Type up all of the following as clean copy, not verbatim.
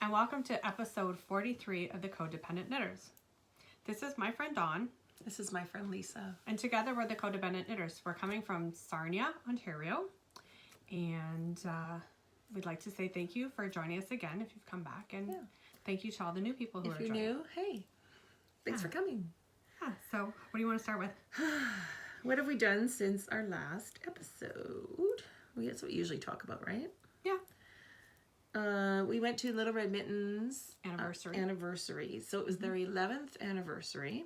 and welcome to episode 43 of the Codependent Knitters. This is my friend Dawn. This is my friend Lisa. And together we're the Codependent Knitters. We're coming from Sarnia, Ontario. And we'd like to say thank you for joining us again if you've come back. And thank you to all the new people who are joining. If you're new, hey, thanks for coming. Yeah, so what do you want to start with? What have we done since our last episode? That's what we usually talk about, right? Yeah. We went to Little Red Mitten's anniversary. So it was their 11th anniversary.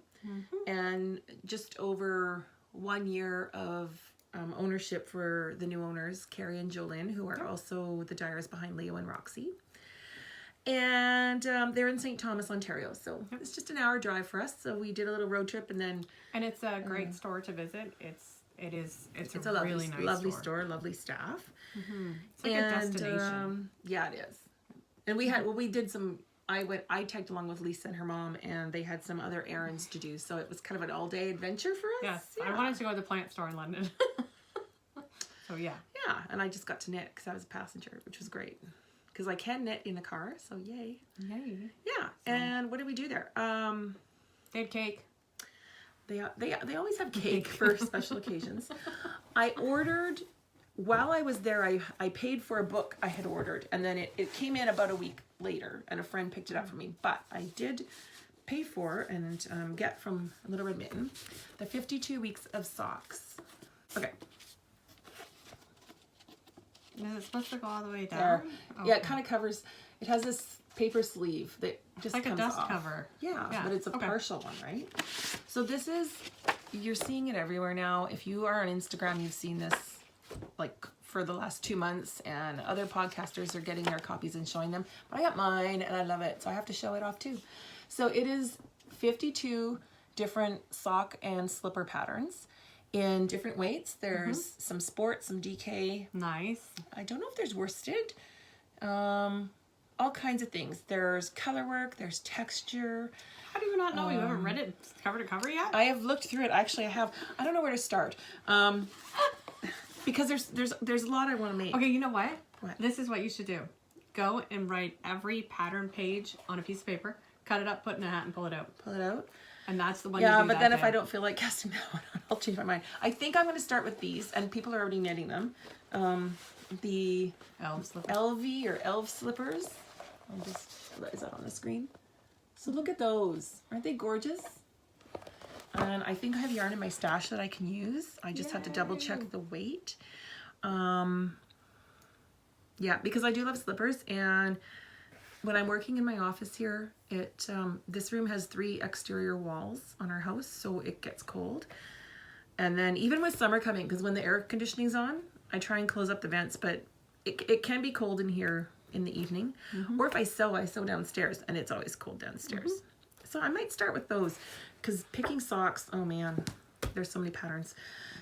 And just over 1 year of ownership for the new owners, Carrie and Jolynn, who are also the dyers behind Leo and Roxy. And they're in St. Thomas, Ontario. So it's just an hour drive for us. So we did a little road trip and then... And it's a great store to visit. It's a lovely, really nice lovely store, lovely staff. It's like a destination. Yeah, it is. And we did some, I tagged along with Lisa and her mom, and they had some other errands to do. So it was kind of an all-day adventure for us. Yes, I wanted to go to the plant store in London. So yeah. Yeah, and I just got to knit because I was a passenger, which was great. Because I can knit in the car, so yay. Yay. Yeah, and what did we do there? They had cake. They always have cake for special occasions. I ordered, while I was there, I paid for a book I had ordered, and then it came in about a week later, and a friend picked it up for me. But I did pay for and get from Little Red Mitten the 52 weeks of socks. Okay. Is it supposed to go all the way down? There. Okay. Yeah, it kind of covers, it has this paper sleeve that just like comes a dust off. cover. Yeah, but it's a partial one, right? So this is, you're seeing it everywhere now. If you are on Instagram, you've seen this like for the last 2 months, and other podcasters are getting their copies and showing them. But I got mine and I love it, so I have to show it off too. So it is 52 different sock and slipper patterns in different weights. There's some sport, some DK. Nice. I don't know if there's worsted. All kinds of things. There's color work, there's texture. How do you not know? You haven't read it cover to cover yet? I have looked through it. Actually, I have. I don't know where to start. Because there's a lot I want to make. Okay, you know what? What? This is what you should do. Go and write every pattern page on a piece of paper, cut it up, put it in a hat, and pull it out. Pull it out. And that's the one. Yeah, you do but that then day. if I don't feel like casting that one on, I'll change my mind. I think I'm going to start with these, and people are already knitting them. The LV or elf slippers. Is that on the screen? So look at those. Aren't they gorgeous? And I think I have yarn in my stash that I can use. I just have to double check the weight. Yeah, because I do love slippers, and when I'm working in my office here, this room has 3 exterior walls on our house, so it gets cold. And then even with summer coming, because when the air conditioning's on, I try and close up the vents, but it can be cold in here in the evening. Or if I sew downstairs, and it's always cold downstairs. So I might start with those, because picking socks, oh man, there's so many patterns.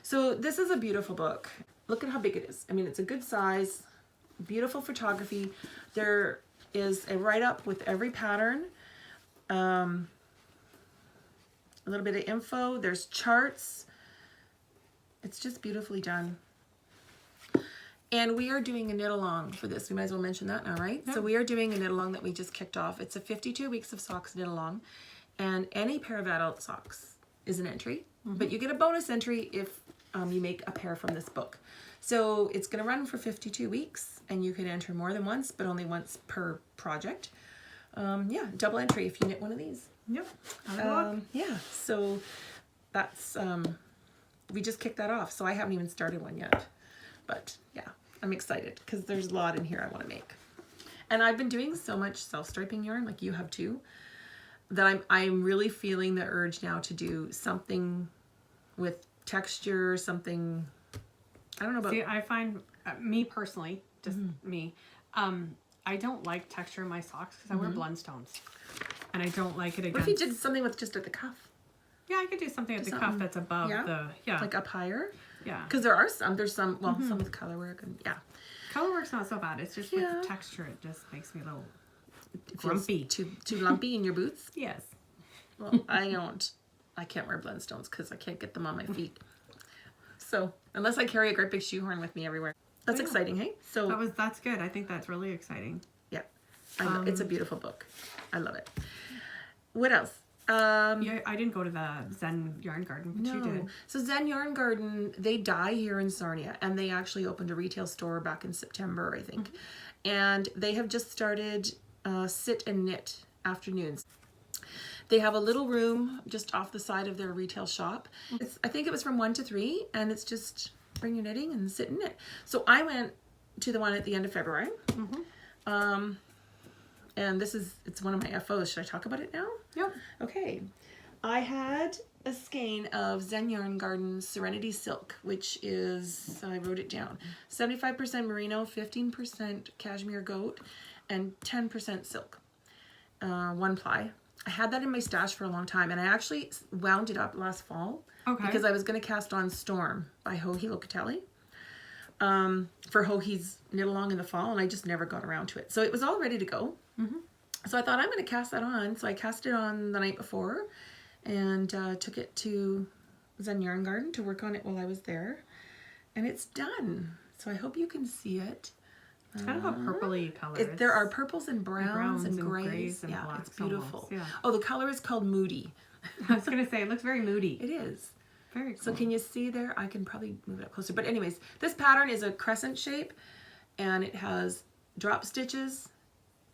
So this is a beautiful book. Look at how big it is. I mean, it's a good size, beautiful photography. There is a write-up with every pattern, a little bit of info. There's charts. It's just beautifully done. And we are doing a knit-along for this. We might as well mention that now, right? Yep. So we are doing a knit-along that we just kicked off. It's a 52 weeks of socks knit-along. And any pair of adult socks is an entry. But you get a bonus entry if you make a pair from this book. So it's going to run for 52 weeks. And you can enter more than once, but only once per project. Yeah, double entry if you knit one of these. Yep. Yeah, so that's... we just kicked that off. So I haven't even started one yet. But yeah, I'm excited because there's a lot in here I want to make. And I've been doing so much self-striping yarn, like you have too, that I'm really feeling the urge now to do something with texture, something, I don't know about... See, I find, me personally, just me, I don't like texture in my socks because I wear Blundstones. And I don't like it against... What if you did something with just at the cuff? Yeah, I could do something at the cuff that's above the... Yeah. Like up higher? Yeah. Because there are some, well, some with color work, and yeah. Color work's not so bad. It's just with the texture, it just makes me a little grumpy. Too lumpy in your boots? Yes. Well, I can't wear Blundstones because I can't get them on my feet. So, unless I carry a great big shoehorn with me everywhere. That's exciting, hey? So that's good. I think that's really exciting. Yeah. It's a beautiful book. I love it. What else? Yeah, I didn't go to the Zen Yarn Garden, but you did. So Zen Yarn Garden, they die here in Sarnia, and they actually opened a retail store back in September, I think. And they have just started sit and knit afternoons. They have a little room just off the side of their retail shop. I think it was from 1 to 3, and it's just bring your knitting and sit and knit. So I went to the one at the end of February. And it's one of my FOs. Should I talk about it now? Yep. Okay. I had a skein of Zen Yarn Garden Serenity Silk, which is, I wrote it down, 75% merino, 15% cashmere goat, and 10% silk. 1 ply. I had that in my stash for a long time, and I actually wound it up last fall because I was going to cast on Storm by Joji Locatelli for Joji's knit along in the fall, and I just never got around to it. So it was all ready to go. So I thought I'm going to cast that on. So I cast it on the night before and took it to Zen Yarn Garden to work on it while I was there, and it's done. So I hope you can see it. It's kind of a purpley color. There are purples and browns and grays. And yeah, blacks, it's beautiful. Almost, yeah. Oh, the color is called Moody. I was going to say, it looks very moody. It is. Very cool. So can you see there? I can probably move it up closer. But anyways, this pattern is a crescent shape, and it has drop stitches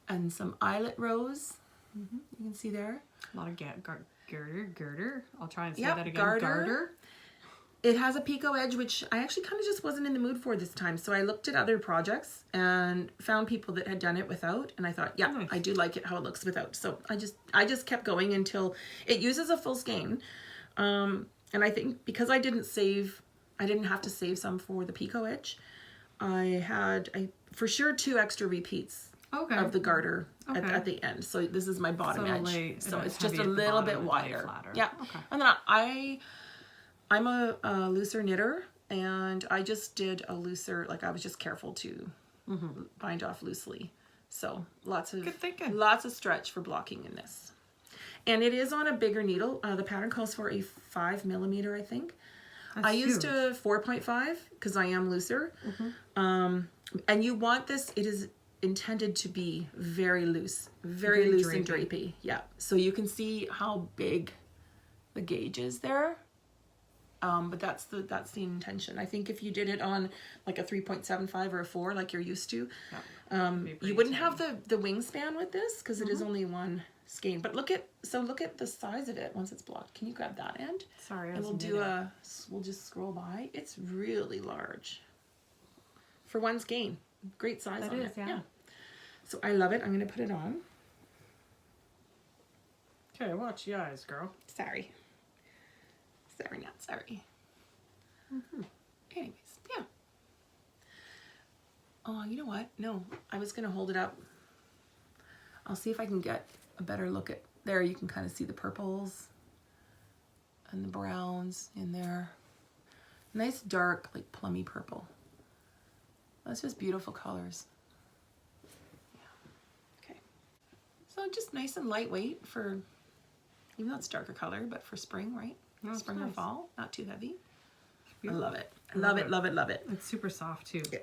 and some eyelet rows. You can see there. A lot of girder. I'll try and say Yep, that again. garter. It has a picot edge, which I actually kind of just wasn't in the mood for this time. So I looked at other projects and found people that had done it without. And I thought, yeah, nice. I do like it how it looks without. So I just kept going until it uses a full skein. And I think because I didn't have to save some for the picot edge. I for sure 2 extra repeats of the garter at the end. So this is my bottom edge. So it's just a little bit wider. Yeah. Okay. And then I'm a looser knitter, and I just did a looser, like I was just careful to bind off loosely. So lots of stretch for blocking in this. And it is on a bigger needle. The pattern calls for a 5mm, I think. I used a 4.5 because I am looser. And you want this, it is intended to be very loose, very loose drapey. And drapey. Yeah. So you can see how big the gauge is there. But that's the intention. I think if you did it on like a 3.75 or a 4 like you're used to, you wouldn't have the wingspan with this because it is only 1 skein. But look at the size of it once it's blocked. Can you grab that end? Sorry, and we'll just scroll by. It's really large for 1 skein. Great size on it. Yeah. So I love it. I'm gonna put it on. Okay, watch the eyes, girl. Sorry, not sorry. Anyways, yeah. Oh, you know what? No, I was gonna hold it up. I'll see if I can get a better look at there. You can kind of see the purples and the browns in there. Nice dark, like plummy purple. That's just beautiful colors. Yeah. Okay. So just nice and lightweight for, even though it's darker color, but for spring, right? Spring or fall, not too heavy. I love it. Love it. It's super soft too. Yeah.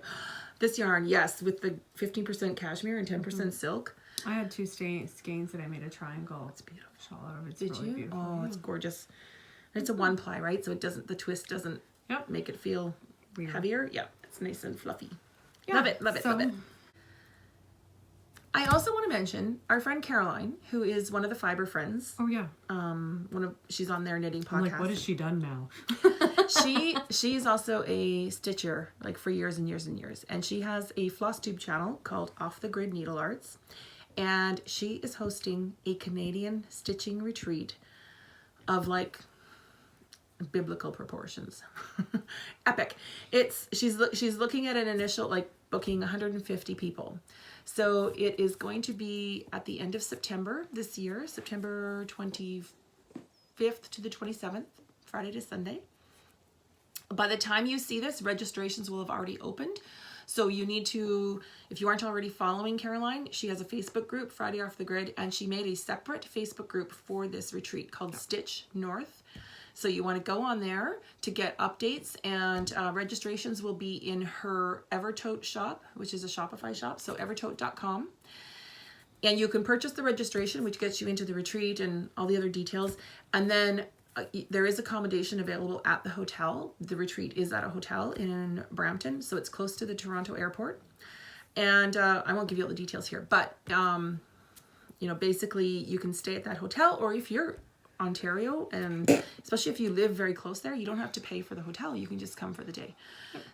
This yarn, yes, with the 15% cashmere and 10% silk. I had 2 skeins that I made a triangle. It's beautiful. Shawl out of it. Did you? Beautiful. Oh, it's gorgeous. And it's a 1 ply, right? So the twist doesn't make it feel heavier. Yeah, it's nice and fluffy. Yeah. Love it. I also want to mention our friend Caroline, who is one of the Fiber Friends. Oh yeah. She's on their knitting podcast. I'm like, what has she done now? She's also a stitcher, like for years and years and years. And she has a floss tube channel called Off the Grid Needle Arts. And she is hosting a Canadian stitching retreat of like biblical proportions. Epic. She's looking at an initial like booking 150 people. So it is going to be at the end of September this year, September 25th to the 27th, Friday to Sunday. By the time you see this, registrations will have already opened. So you need to, if you aren't already following Caroline, she has a Facebook group, Friday Off the Grid, and she made a separate Facebook group for this retreat called Stitch North. So you want to go on there to get updates, and registrations will be in her Evertote shop, which is a Shopify shop, so evertote.com. And you can purchase the registration, which gets you into the retreat and all the other details. And then there is accommodation available at the hotel. The retreat is at a hotel in Brampton, so it's close to the Toronto airport. And I won't give you all the details here, but you know, basically you can stay at that hotel, or if you're Ontario, and especially if you live very close there, you don't have to pay for the hotel. You can just come for the day.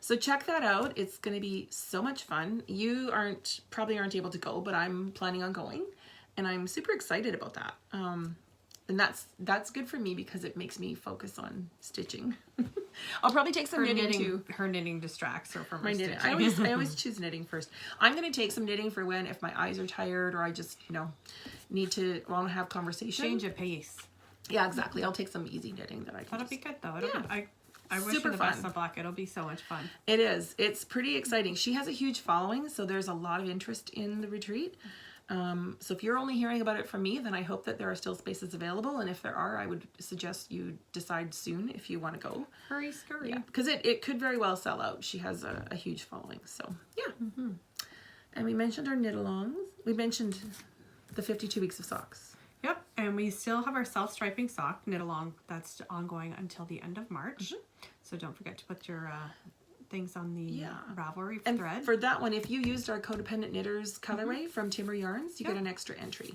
So check that out. It's going to be so much fun. You probably aren't able to go, but I'm planning on going, and I'm super excited about that. And that's good for me because it makes me focus on stitching. I'll probably take some knitting too. Her knitting distracts her from My knitting. I always choose knitting first. I'm going to take some knitting for if my eyes are tired, or I just, you know, want to have conversation. Change of pace. Yeah, exactly. I'll take some easy knitting that I can. That'll be good though. I wish Super her the fun. best of luck. It'll be so much fun. It is. It's pretty exciting. She has a huge following, so there's a lot of interest in the retreat. So if you're only hearing about it from me, then I hope that there are still spaces available. And if there are, I would suggest you decide soon if you want to go. Hurry, scurry. Yeah, because it could very well sell out. She has a huge following. So yeah. Mm-hmm. And we mentioned our knit-alongs. We mentioned the 52 weeks of socks. Yep, and we still have our self-striping sock knit-along that's ongoing until the end of March. Mm-hmm. So don't forget to put your things on the Ravelry and thread. For that one, if you used our Codependent Knitters colorway from Timber Yarns, you get an extra entry.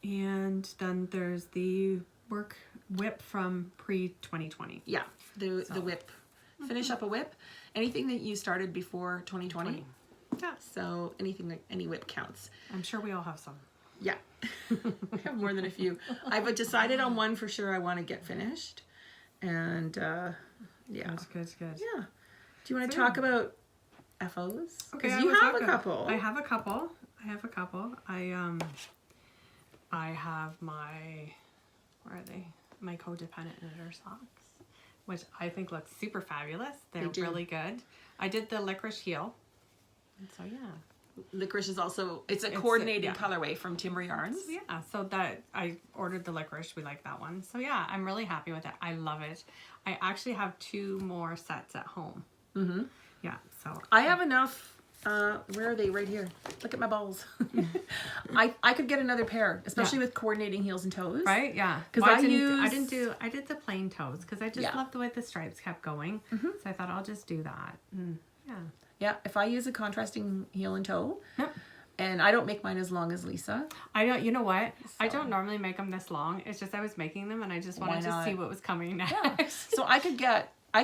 And then there's the work whip from pre-2020. Yeah, the whip. Finish up a whip. Anything that you started before 2020. Yeah. So any whip counts. I'm sure we all have some. Yeah. I have more than a few. I've decided on one for sure I want to get finished. And yeah. That's good. Yeah. Do you want to talk about FOs? Okay, you have a couple. I have a couple. I have my, where are they? My Codependent knitter socks, which I think look super fabulous. They're really good. I did the Licorice heel. And so yeah. Licorice is also, it's a coordinated colorway from Timber Yarns. Yeah, so that I ordered the Licorice. We like that one. So yeah, I'm really happy with it. I love it. I actually have 2 more sets at home. Mm-hmm. Yeah, so. I have enough, where are they? Right here. Look at my balls. I could get another pair, especially with coordinating heels and toes. Right, yeah. Because I did the plain toes because I just loved the way the stripes kept going. Mm-hmm. So I thought I'll just do that. Yeah. Yeah, if I use a contrasting heel and toe, and I don't make mine as long as Lisa. I don't, you know what? So. I don't normally make them this long. It's just I was making them and I just wanted to see what was coming next. Yeah. So I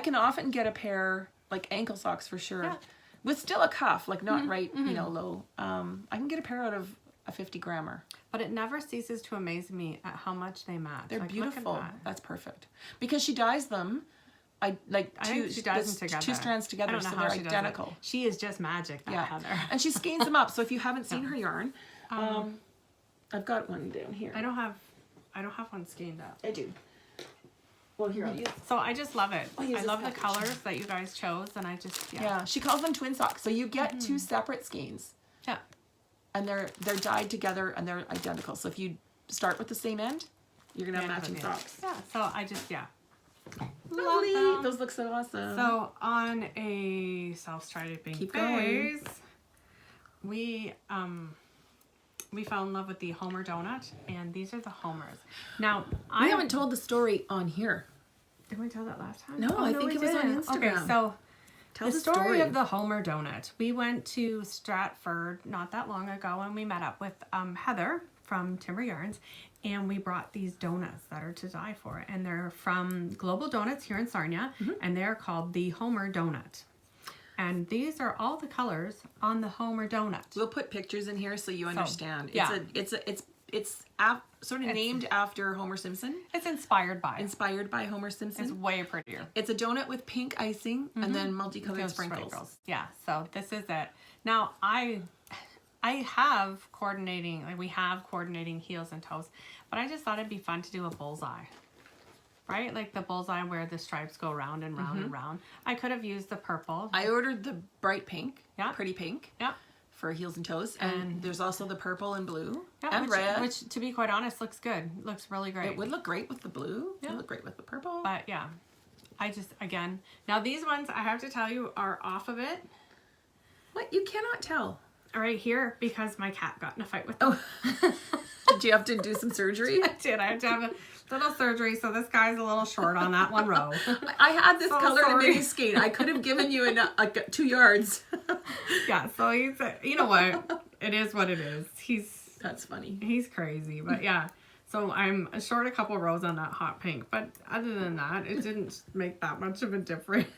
can often get a pair, like ankle socks for sure, with still a cuff, like not low. I can get a pair out of a 50 grammer. But it never ceases to amaze me at how much they match. They're beautiful. That's perfect. Because she dyes them. I think she does them together. 2 strands together, so they're identical. She is just magic, that Heather. And she skeins them up. So if you haven't seen her yarn, I've got one down here. I don't have one skeined up. I do. Well, here I'll use. So I just love it. I love the colors that you guys chose, and I just yeah. She calls them twin socks. So you get 2 separate skeins. Yeah. And they're dyed together and they're identical. So if you start with the same end, you're gonna have matching socks. Yeah. So I just Lovely. Those look so awesome. So on a self-striping phase, we fell in love with the Homer donut, and these are the Homers. Now we haven't told the story on here. Did we tell that last time? No, I think it was on Instagram. Okay, so tell the story of the Homer donut. We went to Stratford not that long ago, and we met up with Heather from Timber Yarns, and we brought these donuts that are to die for, and they're from Global Donuts here in Sarnia, and they're called the Homer donut. And these are all the colors on the Homer donut. We'll put pictures in here so you understand. Yeah. It's sort of named after Homer Simpson. It's inspired by Homer Simpson. It's way prettier. It's a donut with pink icing and then multicolored sprinkles. Yeah, so this is it. Now I have coordinating, we have coordinating heels and toes, but I just thought it'd be fun to do a bullseye. Right? Like the bullseye where the stripes go round and round and round. I could have used the purple. I ordered the bright pink, pretty pink. Yeah. For heels and toes, and there's also the purple and blue and red, which to be quite honest looks good. Looks really great. It would look great with the blue. It would look great with the purple. But yeah, I just now these ones I have to tell you are off of it. What? You cannot tell. right here because my cat got in a fight with them. Oh. Did you have to do some surgery? I did. I had to have a little surgery, so this guy's a little short on that one row. I had this So color in a sorry. mini skate. I could have given you like 2 yards. Yeah, so he's, you know what? It is what it is. That's funny. He's crazy, but yeah. So I'm short a couple rows on that hot pink, but other than that, it didn't make that much of a difference.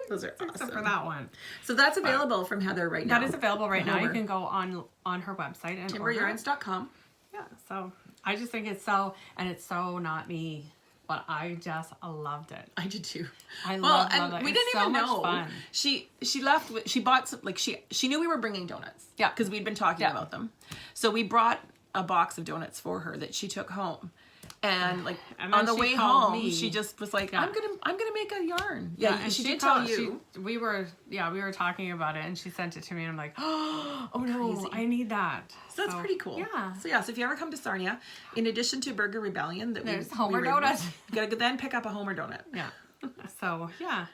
Those are awesome. Except for that one. So that's available from Heather right now. That is available right now. You Homer. can go on her website and order it. timberyarns.com. Yeah, so I just think it's so not me, but I just loved it. I did too. I love it. We It's didn't so even much know. fun. She left. She bought some, like she knew we were bringing donuts. Yeah. because we'd been talking Yeah. about them. So we brought a box of donuts for her that she took home. And like And on then the she way called home, me. she just was like, Yeah. I'm gonna make a yarn. Yeah, and she did tell you. we were talking about it, and she sent it to me, and I'm like, oh no, Crazy. I need that. So that's pretty cool. Yeah. So yeah, so if you ever come to Sarnia, in addition to Burger Rebellion, There's we Homer reviewed, Donut. you gotta then pick up a Homer donut. Yeah. So yeah.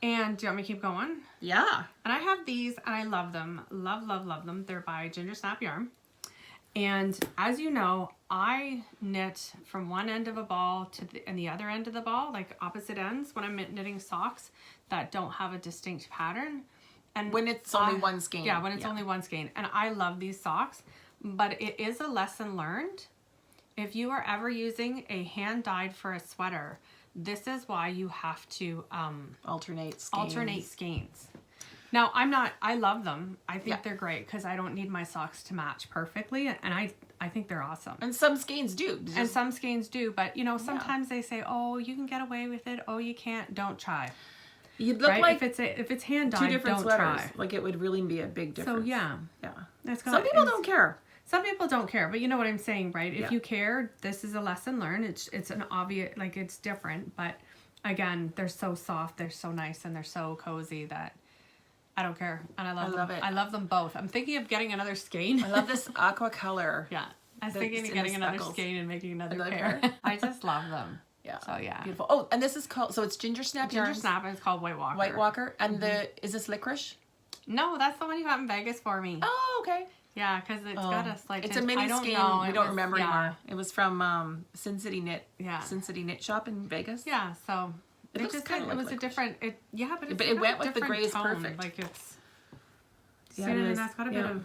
And do you want me to keep going? Yeah. And I have these, and I love them. Love them. They're by Gingersnap yarn. And as you know, I knit from one end of a ball to the other end of the ball, like opposite ends, when I'm knitting socks that don't have a distinct pattern. And When it's only one skein. Yeah, when it's only one skein. And I love these socks, but it is a lesson learned. If you are ever using a hand dyed for a sweater, this is why you have to alternate skeins. alternate skeins. Now, I love them. I think Yeah. they're great because I don't need my socks to match perfectly, and I think they're awesome. And some skeins do. And some skeins do, but you know, sometimes they say, "Oh, you can get away with it. Oh, you can't. Don't try." You'd look Right? like if it's hand dyed, two different don't sweaters. try. Like it would really be a big difference. So yeah, Yeah. some Don't care. Some people don't care, but you know what I'm saying, right? Yeah. If you care, this is a lesson learned. It's an obvious, like it's different, but again, they're so soft, they're so nice, and they're so cozy that I don't care, and I love them. it. I love them both. I'm thinking of getting another skein. I love this aqua color. Yeah, I was That's thinking of in getting the another speckles. skein and making another Another pair. pair. I just love them. Yeah. So yeah, Beautiful. Oh, and this is called, so it's Gingersnap yarns. Gingersnap is called White Walker. White Walker. And is this Licorice? No, that's the one you got in Vegas for me. Oh, okay. Yeah, because it's got a slight. It's a tinge. mini I don't skein. know. We It don't was- remember yeah. anymore. It was from Sin City Knit. Yeah. Sin City Knit Shop in Vegas. Yeah, so It looks kinda it like was a licorice. different. But it's But it got went a with the different gray is tone. perfect. Like it's. Yeah, Yeah, it and is. that's got a bit of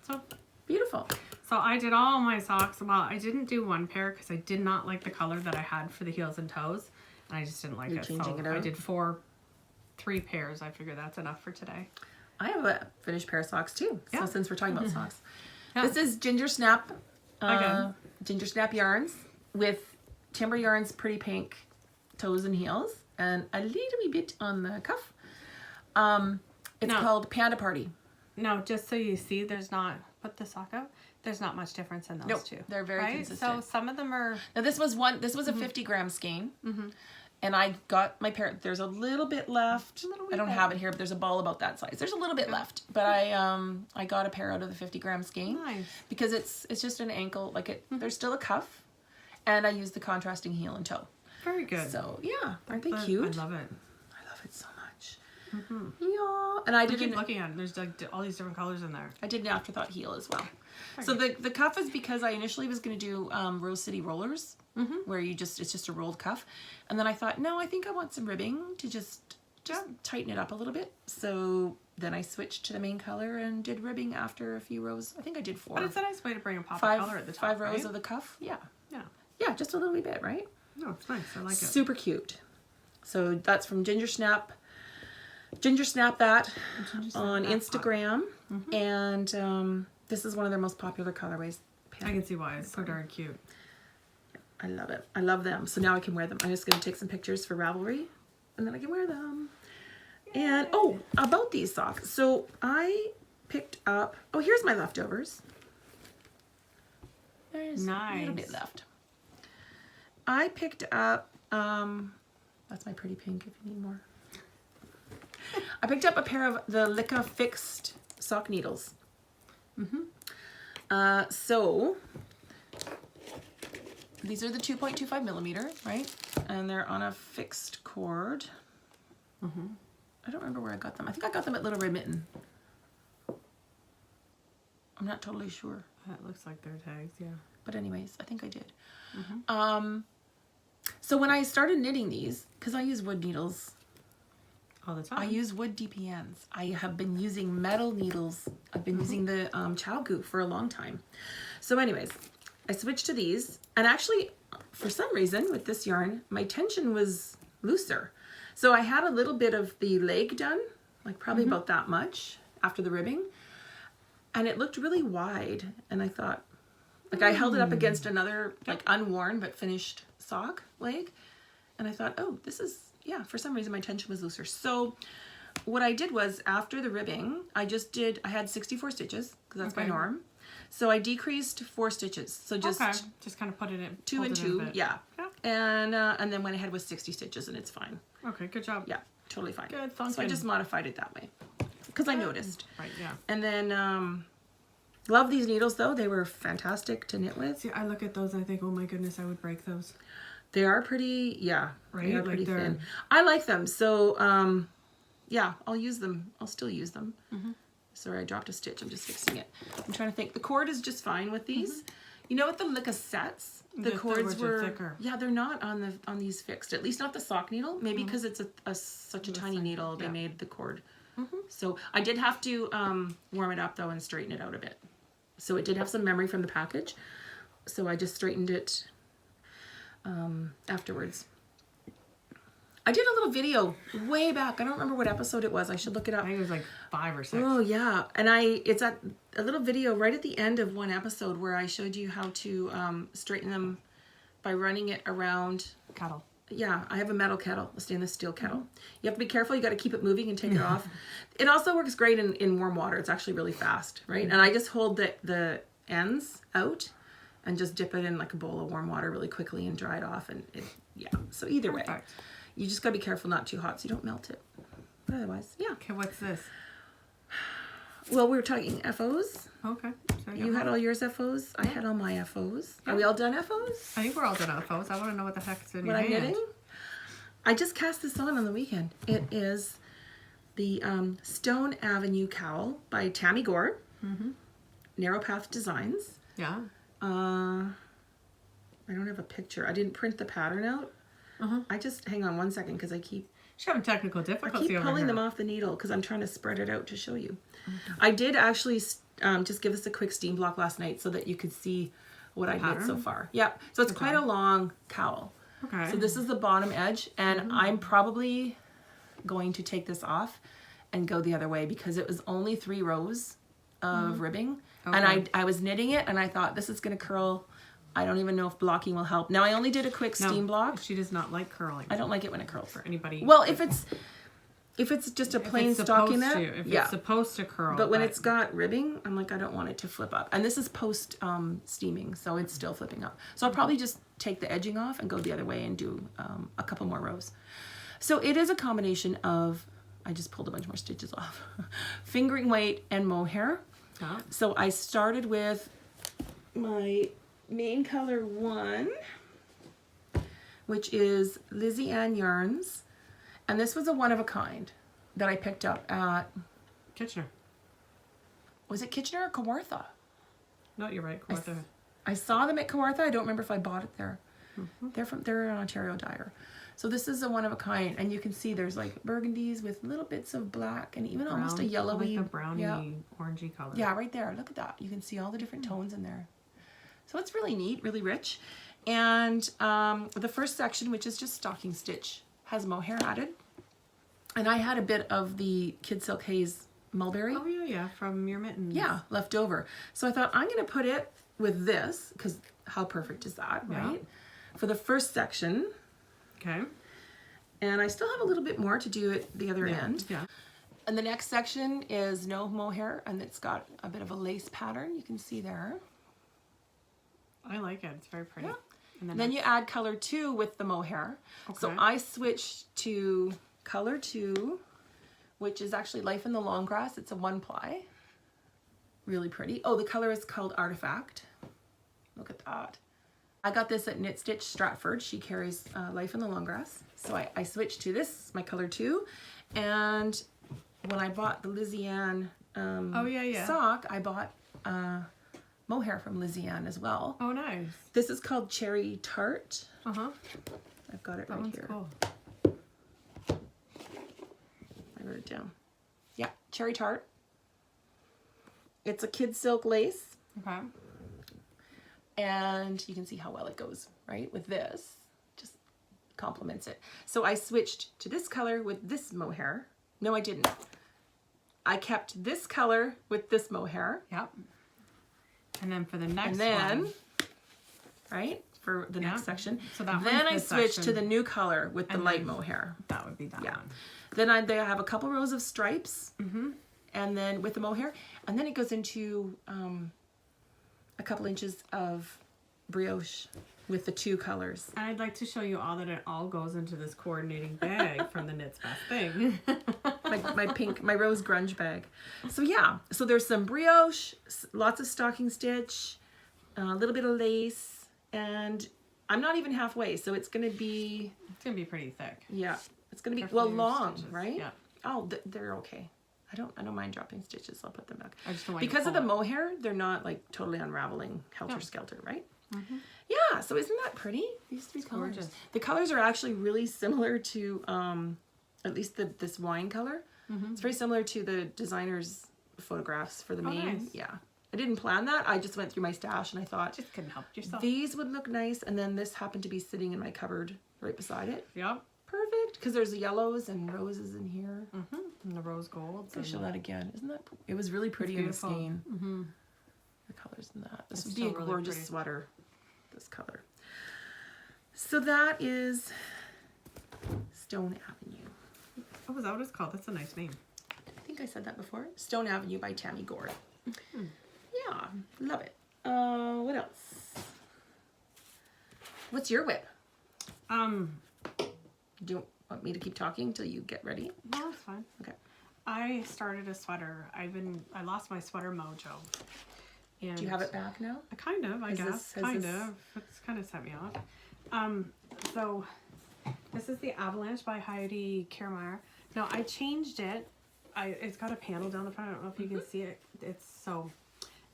So Beautiful. I did all my socks. Well, I didn't do one pair because I did not like the color that I had for the heels and toes, and I just didn't like You're it. changing So it out? I did 3 pairs. I figured that's enough for today. I have a finished pair of socks too. Yeah. So since we're talking about socks. Yeah. This is Gingersnap. Okay. Gingersnap yarns with Timber Yarns Pretty Pink toes and heels and a little wee bit on the cuff. It's No. called Panda Party. No, just so you see, there's not. Put the sock out. There's not much difference in those Nope, two. they're very right? consistent. So some of them are. Now this was a 50-gram skein. And I got my pair. There's a little bit left. I don't have it here, but there's a ball about that size. There's a little bit left, but I got a pair out of the 50-gram skein Nice. because it's just an ankle. Like it, there's still a cuff, and I used the contrasting heel and toe. Very good. So yeah, aren't they I cute? love it. I love it so much. Yeah, and I I did keep an, looking at it. There's like all these different colors in there. I did an afterthought heel as well. So the cuff is because I initially was going to do Rose City rollers, where it's just a rolled cuff, and then I thought, no, I think I want some ribbing to just tighten it up a little bit. So then I switched to the main color and did ribbing after a few rows. I think I did 4. But it's a nice way to bring a pop of five, color at the top. 5 rows right? of the cuff. Yeah, Yeah. yeah, just a little wee bit, right? No, it's nice. I like it. Super cute. So that's from Gingersnap. Gingersnap that on Instagram, and this is one of their most popular colorways. I can see why. It's so darn cute. I love it. I love them. So now I can wear them. I'm just going to take some pictures for Ravelry, and then I can wear them. And oh, about these socks. So I picked up. Oh, here's my leftovers. There's a little bit Nice. left. I picked up. That's my pretty pink. If you need more. I picked up a pair of the Licca fixed sock needles. So these are the 2.25 millimeter, right? And they're on a fixed cord. I don't remember where I got them. I think I got them at Little Red Mitten. I'm not totally sure. That looks like their tags, yeah. But anyways, I think I did. So when I started knitting these, because I use wood needles all the time. I use wood DPNs. I have been using metal needles. I've been using the Chow Goo for a long time. So anyways, I switched to these. And actually, for some reason, with this yarn, my tension was looser. So I had a little bit of the leg done, like probably about that much after the ribbing. And it looked really wide. And I thought, like I held it up against another like unworn but finished sock leg. And I thought, oh, this is, yeah, for some reason my tension was looser. So what I did was after the ribbing, I had 64 stitches because that's my norm. So I decreased 4 stitches. So just kind of put it in 2 and 2, yeah. And then went ahead with 60 stitches and it's fine. Okay, good job. Yeah, totally fine. Good, so I just modified it that way because I noticed. Right, yeah. And then love these needles though. They were fantastic to knit with. See, I look at those and I think, oh my goodness, I would break those. They are pretty, yeah, right? They are pretty thin. I like them. So, yeah, I'll use them. I'll still use them. Sorry, I dropped a stitch. I'm just fixing it. I'm trying to think. The cord is just fine with these. You know, with the Licorice, the cords were thicker. Yeah, they're not on these fixed. At least not the sock needle. Maybe because it's such a tiny needle, they made the cord. So I did have to warm it up though and straighten it out a bit. So it did have some memory from the package. So I just straightened it afterwards. I did a little video way back. I don't remember what episode it was. I should look it up. I think it was like 5 or 6. Oh yeah, and it's at a little video right at the end of one episode where I showed you how to straighten them by running it around kettle. Yeah, I have a metal kettle, a stainless steel kettle. You have to be careful. You got to keep it moving and take it off. It also works great in warm water. It's actually really fast, right? And I just hold the ends out and just dip it in like a bowl of warm water really quickly and dry it off. And yeah, so either way, you just got to be careful, not too hot so you don't melt it. But otherwise, yeah. Okay, what's this? Well, we were talking FOs. Okay. So you had all yours FOs. I had all my FOs. Are we all done FOs? I think we're all done FOs. I want to know what the heck's in your hand. What I'm knitting? I just cast this on the weekend. It is the Stone Avenue cowl by Tami Gore. Narrow Path Designs. Yeah. I don't have a picture. I didn't print the pattern out. I just, hang on one second because I keep... She's having technical difficulty. I keep pulling them off the needle because I'm trying to spread it out to show you. I did actually just give us a quick steam block last night so that you could see what I did so far. Yeah, so it's quite a long cowl. Okay. So this is the bottom edge, and I'm probably going to take this off and go the other way because it was only 3 rows of ribbing. And I was knitting it, and I thought, this is going to curl. I don't even know if blocking will help. Now, I only did a quick steam block. She does not like curling. I don't like it when it curls. For anybody. Well, if it's just a plain stockinette, if it's supposed to curl. But when it's got ribbing, I'm like, I don't want it to flip up. And this is post steaming, so it's still flipping up. So I'll probably just take the edging off and go the other way and do a couple more rows. So it is a combination of, I just pulled a bunch more stitches off, fingering weight and mohair. So I started with my main color 1, which is Lizzie-Anne yarns, and this was a one of a kind that I picked up at Kitchener. Was it Kitchener or Kawartha? No, you're right, Kawartha. I saw them at Kawartha. I don't remember if I bought it there. They're an Ontario dyer. So this is a one of a kind, and you can see there's like burgundies with little bits of black and even almost a yellowy, like a browny, orangey color. Yeah, right there. Look at that. You can see all the different tones in there. So it's really neat, really rich. And the first section, which is just stocking stitch, has mohair added. And I had a bit of the Kid Silk Haze mulberry. Oh, yeah, from your mittens. Yeah, left over. So I thought, I'm going to put it with this, because how perfect is that, right? For the first section. Okay. And I still have a little bit more to do at the other end. Yeah. And the next section is no mohair, and it's got a bit of a lace pattern. You can see there. I like it. It's very pretty. Yeah. And then you add color 2 with the mohair. Okay. So I switched to color 2, which is actually Life in the Long Grass. It's a 1-ply. Really pretty. Oh, the color is called Artifact. Look at that. I got this at Knit Stitch Stratford. She carries Life in the Long Grass. So I switched to this, my color 2. And when I bought the Lizzie-Anne sock, I bought mohair from Lizzie-Anne as well. Oh, nice. This is called Cherry Tart. Uh-huh. I've got it That right one's here. cool. I wrote it down. Yeah, Cherry Tart. It's a kid silk lace. Okay. And you can see how well it goes, right? With this, just complements it. So I switched to this color with this mohair. No, I didn't. I kept this color with this mohair. Yep. And then for the next And then, one, right, for the next section. So that then one's I this switched to section. the new color with the And light then- mohair. that would be that Yeah. one. Then I have a couple rows of stripes. And then with the mohair. And then it goes into a couple inches of brioche with the two colors. And I'd like to show you all that it all goes into this coordinating bag from the Knits Best Thing. my rose grunge bag. So yeah, so there's some brioche, lots of stocking stitch, a little bit of lace, and I'm not even halfway, so it's gonna be, It's gonna be pretty thick. yeah, it's gonna be, Careful well, your long, stitches. right? Yeah. Oh, they're okay. I don't mind dropping stitches. I'll put them back. I just don't want you to Because of the pull mohair, they're not like totally unraveling helter skelter, right? Mm-hmm. Yeah, so isn't that pretty? These three colors. gorgeous. The colors are actually really similar to at least this wine color. It's very similar to the designer's photographs for the main. nice. Yeah. I didn't plan that. I just went through my stash and I thought Just couldn't help yourself. these would look nice, and then this happened to be sitting in my cupboard right beside it. Yep. Perfect, because there's yellows and roses in here. And the rose golds. I'll and show that again. Isn't that? It was really pretty in the beautiful. skein. The colors in that. This It's would be a still really gorgeous pretty. sweater. This color. So that is Stone Avenue. Oh, is that what it's called? That's a nice name. I think I said that before. Stone Avenue by Tami Gore. Yeah, love it. What else? What's your whip? Do you want me to keep talking till you get ready? No, that's fine. Okay. I started a sweater. I lost my sweater mojo. And Do you have it back now? Kind of, I Is guess. this- has Kind this- of. It's kind of set me off. So this is the Avalance by Heidi Kirrmaier. Now I changed it. It's got a panel down the front. I don't know if you can see it. It's so.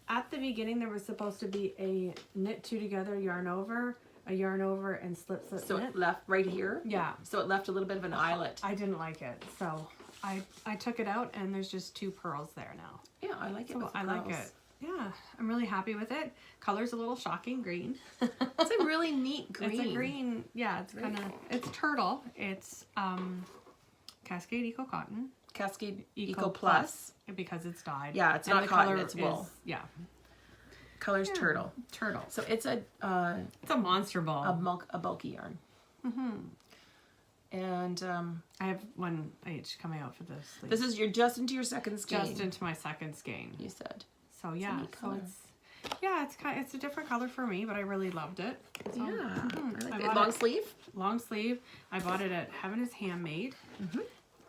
At the beginning, there was supposed to be a knit two together, yarn over, and slip So knit. it left right here? Yeah. So it left a little bit of an eyelet. I didn't like it, so I took it out, and there's just two pearls there now. Yeah, I like it. So with the I like pearls. it. Yeah, I'm really happy with it. Color's a little shocking green. It's a really neat green. It's a green, yeah, it's kind of, it's turtle. It's Cascade Eco Cotton. Cascade Eco Plus. Because it's dyed. Yeah, it's And not the cotton, color it's wool. Yeah, Color's turtle. turtle. So it's a It's a monster ball. a bulky yarn. And I have one each coming out for this sleeve. this is just into your second skein. just into my second skein. You said. So yeah, neat so color. it's a different color for me, but I really loved it. So, Yeah, I like I it. bought Long it- sleeve. long sleeve. I bought it at Heaven is Handmade.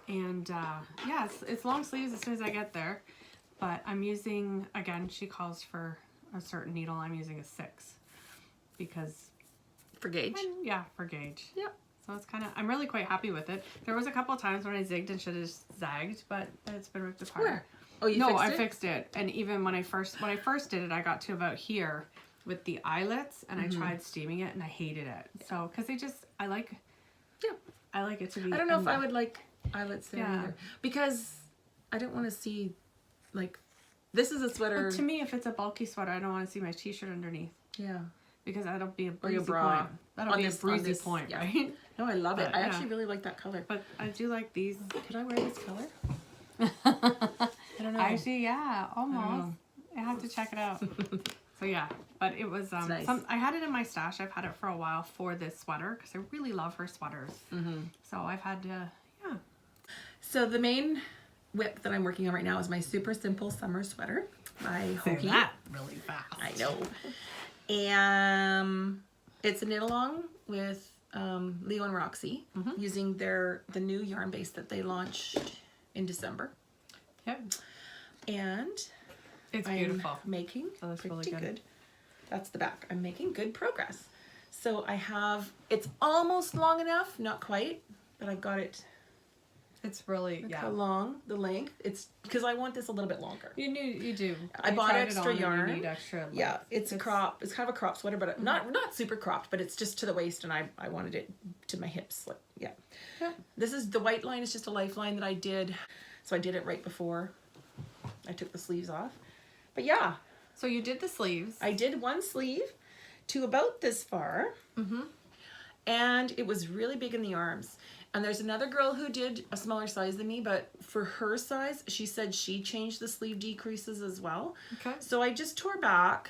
And yeah, it's long sleeves as soon as I get there. But I'm using, again, she calls for a certain needle. I'm using a 6 because, For gauge. yeah, for gauge. Yep. So it's kind of, I'm really quite happy with it. There was a couple of times when I zigged and should have zagged, but it's been ripped apart. Where? Oh, you No, fixed I it? fixed it. And even when I first did it, I got to about here with the eyelets, and I tried steaming it, and I hated it. So, because I like it to be. I don't know if I would like eyelets there Yeah. either. Because I don't want to see, like, this is a sweater. Well, to me, if it's a bulky sweater, I don't want to see my t-shirt underneath, Yeah. because that'll be a Or breezy your bra. point. That'll On be this- a on breezy this- point, yeah. right? No, I love it. But, I yeah. actually really like that color. But I do like these. Could I wear this color? I don't know. Actually, yeah, know. almost. I have to check it out. So yeah, but it was nice. I had it in my stash. I've had it for a while for this sweater because I really love her sweaters. So I've had to, yeah. So the main whip that I'm working on right now is my super simple summer sweater by Say Hokey. that really fast. I know. And it's a knit along with Leo and Roxy using the new yarn base that they launched in December. Yep. And It's beautiful. I'm making Oh, that's pretty really good. good. That's the back. I'm making good progress. So I have, it's almost long enough, not quite, but I've got it It's really, Look how long, the length. It's because I want this a little bit longer. You do. I bought extra yarn. You need extra length. Yeah, it's a crop. It's kind of a crop sweater, but not super cropped, but it's just to the waist, and I wanted it to my hips. Like, yeah. This is the white line is just a lifeline that I did. So I did it right before I took the sleeves off. But yeah. So you did the sleeves. I did one sleeve to about this far. And it was really big in the arms. And there's another girl who did a smaller size than me, but for her size, she said she changed the sleeve decreases as well. Okay. So I just tore back,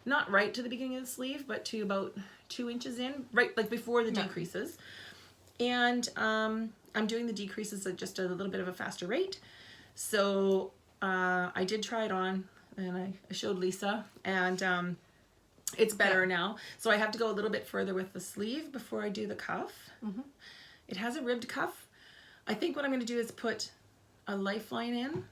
not right to the beginning of the sleeve, but to about 2 inches in, right like before the decreases. And I'm doing the decreases at just a little bit of a faster rate. So I did try it on, and I showed Lisa, and it's better now. So I have to go a little bit further with the sleeve before I do the cuff. It has a ribbed cuff. I think what I'm going to do is put a lifeline in,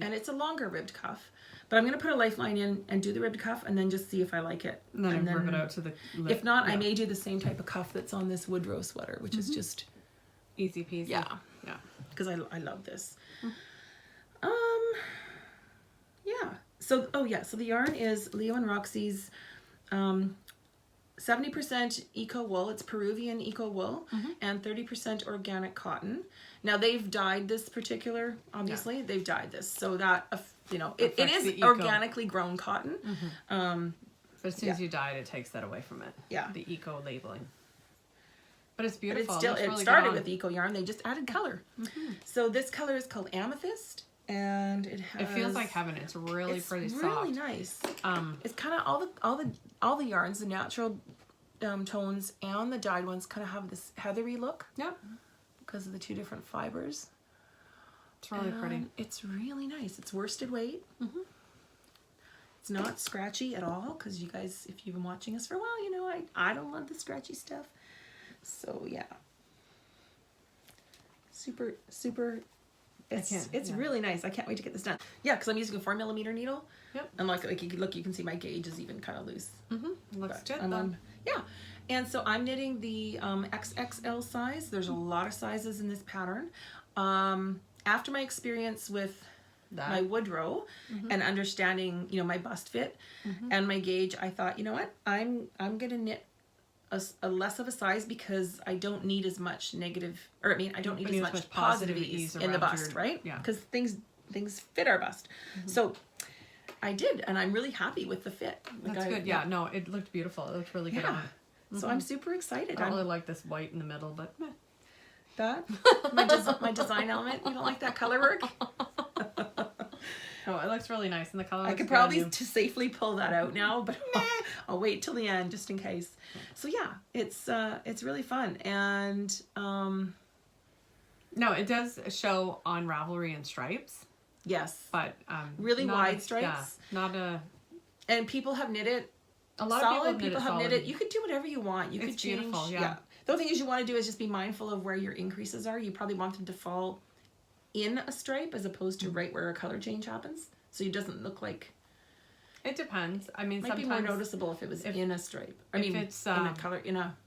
and it's a longer ribbed cuff. But I'm going to put a lifeline in and do the ribbed cuff, and then just see if I like it. And then rip it out to the lip. If not, I may do the same type of cuff that's on this Woodrow sweater, which is just easy peasy. Yeah. Because I love this. Yeah. So so the yarn is Leo and Roxy's 70% eco wool. It's Peruvvian eco wool, and 30% organic cotton. Now they've dyed this particular, obviously they've dyed this, so that it is organically grown cotton. But as soon as you dye it, it takes that away from it. Yeah. The eco labeling. But it's beautiful. But it started with eco yarn. They just added color. So this color is called Amethyst, and it feels like heaven. It's really pretty soft. It's really nice. It's kind of all the yarns, the natural tones and the dyed ones kind of have this heathery look. Yep. Because of the two different fibers. It's really pretty. It's really nice. It's worsted weight. It's not scratchy at all, because you guys, if you've been watching us for a while, you know I don't love the scratchy stuff. So yeah. Super. It's really nice. I can't wait to get this done. Yeah, because I'm using a 4mm needle. Yep. And like you can see my gauge is even kind of loose. Looks good. Yeah. And so I'm knitting the XXL size. There's a lot of sizes in this pattern. After my experience with my Woodrow and understanding, my bust fit and my gauge, I thought, you know what, I'm gonna knit a less of a size, because I don't need as much negative, or I don't need as much positive ease in the bust, right? Yeah. Because things fit our bust. So I did, and I'm really happy with the fit. That's good. Yeah, no, it looked beautiful. It looked really good on. So I'm super excited. I really like this white in the middle, but that my design element. You don't like that color work? Oh, it looks really nice, and the color. I could probably safely pull that out now, but I'll wait till the end just in case. So yeah, it's really fun, and no, it does show on Ravelry and stripes. Yes, but really wide stripes. Yeah, and people have knit it. A lot of people have knit it. You could do whatever you want. You could change. Beautiful, yeah. The only thing is you want to do is just be mindful of where your increases are. You probably want them to fall in a stripe as opposed to right where a color change happens, so it doesn't look like. It depends. I mean, might be more noticeable if it was in a stripe. It's in a color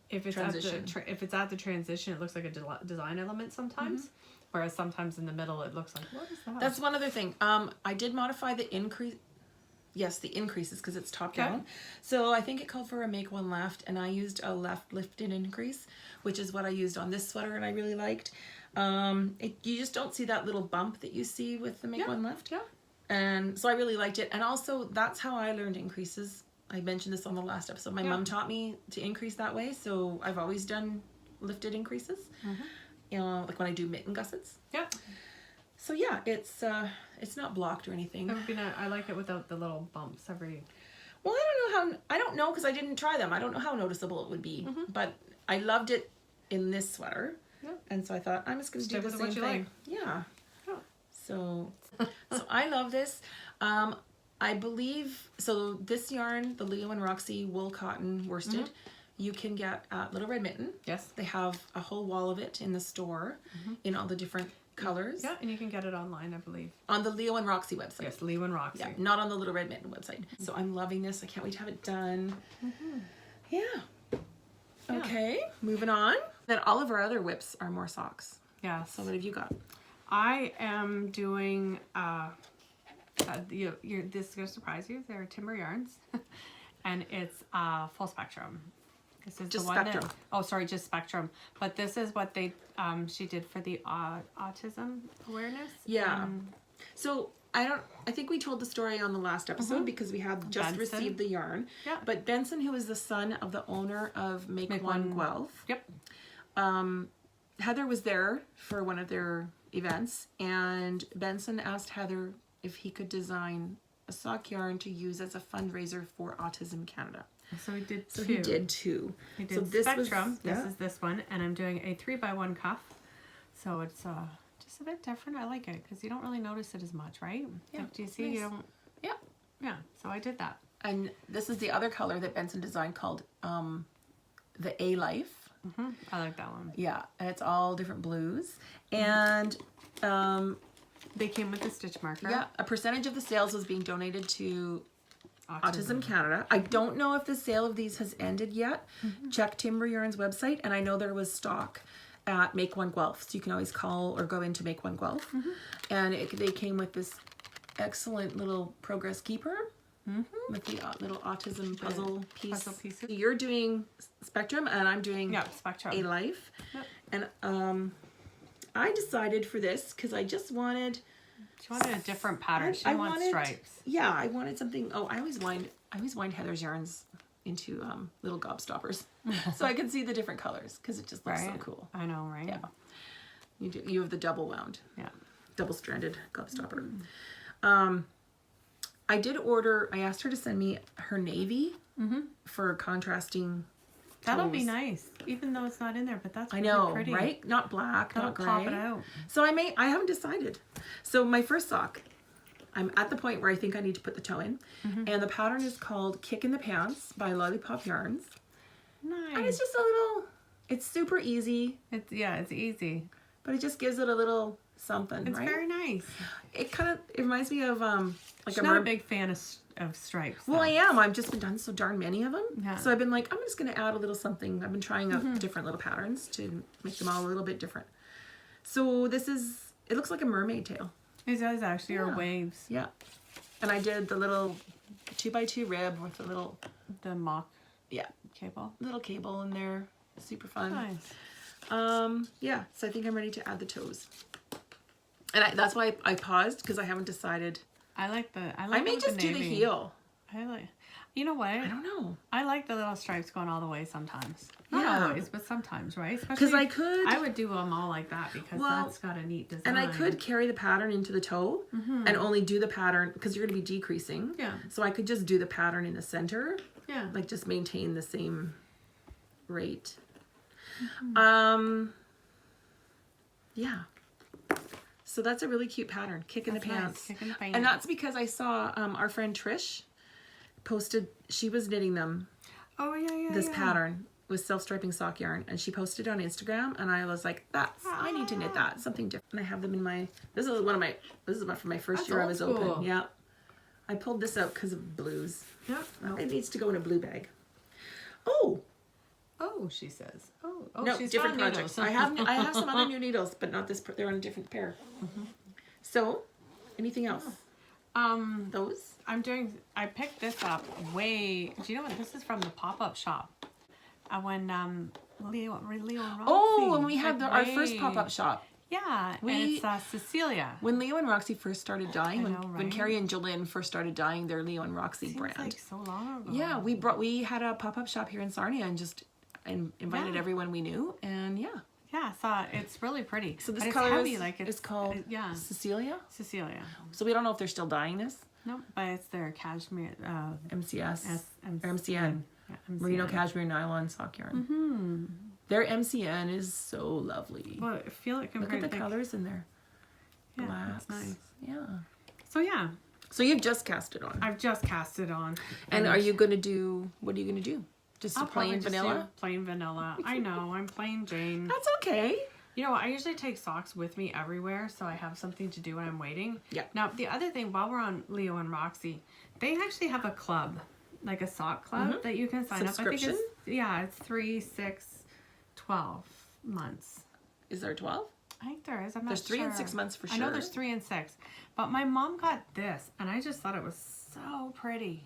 if it's transition. If it's at the transition, it looks like a design element sometimes. Whereas sometimes in the middle, it looks like, what is that? That's one other thing. I did modify the increase. Yes, the increases, because it's top down. So I think it called for a make one left, and I used a left lifted increase, which is what I used on this sweater, and I really liked. You just don't see that little bump that you see with the make one left. Yeah. And so I really liked it. And also, that's how I learned increases. I mentioned this on the last episode. My mom taught me to increase that way, so I've always done lifted increases. Like when I do mitten gussets. Yeah. So yeah, it's not blocked or anything. It would be I like it without the little bumps every. Well, I don't know because I didn't try them. I don't know how noticeable it would be, but I loved it in this sweater, and so I thought I'm just going to do the same thing. Like. Yeah. Oh. So I love this. I believe so. This yarn, the Leo and Roxy wool cotton worsted. You can get at Little Red Mitten. Yes. They have a whole wall of it in the store in all the different colors. Yeah, and you can get it online, I believe. On the Leo and Roxy website. Yes, Leo and Roxy. Yeah, not on the Little Red Mitten website. So I'm loving this. I can't wait to have it done. Yeah. Okay, moving on. Then all of our other whips are more socks. Yeah. So what have you got? I am doing, this is going to surprise you. They're Timber Yarns. And it's full spectrum. This is Just the one spectrum. that, oh, sorry, just spectrum. But this is what they, she did for the autism awareness. Yeah. So I think we told the story on the last episode because we had just Benson. received the yarn. Yeah. But Benson, who is the son of the owner of Make One Guelph. Yep. Heather was there for one of their events, and Benson asked Heather if he could design a sock yarn to use as a fundraiser for Autism Canada. So we did two. So he did two. He did so this spectrum. Was, This is this one, and I'm doing a 3x1 cuff. So it's just a bit different. I like it because you don't really notice it as much, right? Yeah. Like, do you see? Nice. You don't. Yeah. Yeah. So I did that. And this is the other color that Benson designed called the A Life. I like that one. Yeah, and it's all different blues. And They came with a stitch marker. yeah, a percentage of the sales was being donated to Autism Canada. I don't know if the sale of these has ended yet. Check Timber Yarn's website, and I know there was stock at Make One Guelph, so you can always call or go into Make One Guelph. And they came with this excellent little progress keeper with the little autism puzzle piece. puzzle pieces. You're doing spectrum, and I'm doing Yeah, spectrum. A Life. Yep. And I decided for this because I just wanted. She wanted a different pattern. She I wants wanted, stripes. Yeah, I wanted something. Oh, I always wind Heather's yarns into little gobstoppers, so I could see the different colors because it just looks so cool. I know, right? Yeah, you have the double wound, Yeah. double stranded gobstopper. I did order. I asked her to send me her navy for contrasting. That'll be toes. nice, even though it's not in there. But that's I really know, pretty. right? Not black, That'll not gray. pop it out. So I haven't decided. So my first sock, I'm at the point where I think I need to put the toe in. And the pattern is called Kick in the Pants by Lollipop Yarns. Nice. And it's just it's super easy, It's easy. but it just gives it a little something, It's right? very nice. It reminds me of like She's a not a big fan of stripes. Well, though. I am. I've just been done so darn many of them. Yeah. So I've been like, I'm just going to add a little something. I've been trying out different little patterns to make them all a little bit different. So it looks like a mermaid tail. It does actually, or waves. Yeah. And I did the little 2x2 rib with the little, The mock yeah, cable. little cable in there. Super fun. Nice. Yeah, so I think I'm ready to add the toes. And that's why I paused because I haven't decided. I like I may just do the navy. heel. You know what? I don't know. I like the little stripes going all the way sometimes. Not Yeah. always, but sometimes, right? Because Especially, I would do them all like that because Well, that's got a neat design. And I could carry the pattern into the toe and only do the pattern because you're going to be decreasing. Yeah. So I could just do the pattern in the center, Yeah. like just maintain the same rate. Yeah. So that's a really cute pattern. Kick in the That's nice. pants. Kick in the pants. And that's because I saw our friend Trish posted, she was knitting them, Oh, yeah. this pattern with self-striping sock yarn, and she posted it on Instagram, and I was like, I need to knit that, something different. And I have them in my, this is for my first That's year I old was school. open. Yeah. I pulled this out because of blues. Yeah. It needs to go in a blue bag. Oh, Oh, she says. Oh, no, she's different found projects. needles. I have some other new needles, but not this, they're on a different pair. So, anything else? Those? I picked this up do you know what? This is from the pop-up shop. When Leo and Roxy. Oh, when we had our first pop-up shop. Yeah, and it's Cecilia. When Leo and Roxy first started dyeing, I know, when right? Carrie and Jolynn first started dyeing their Leo and Roxy Seems brand. like so long ago. Yeah, we had a pop-up shop here in Sarnia and invited Yeah. everyone we knew, and yeah. Yeah, so it's really pretty. So this But color it's heavy, like is called Cecilia. Cecilia. So we don't know if they're still dyeing this. No, but it's their cashmere. MCS or MCN. Yeah, Merino cashmere nylon sock yarn. Their MCN is so lovely. Well, I feel like Look at the colors in there. Yeah, Blacks. that's nice. Yeah. So yeah, So you've just cast it on. I've just cast it on. And are you going to do, what are you going to do? Just a I'll probably plain just vanilla? do plain vanilla. I know, I'm plain Jane. That's okay. You know what? I usually take socks with me everywhere, so I have something to do when I'm waiting. Yeah. Now, the other thing, while we're on Leo and Roxy, they actually have a club, like a sock club that you can sign up. I think Subscription? it's 3, 6, 12 months. Is there 12? I think there is. I'm not There's 3 and 6 months for sure. I know there's 3 and 6. But my mom got this, and I just thought it was so pretty.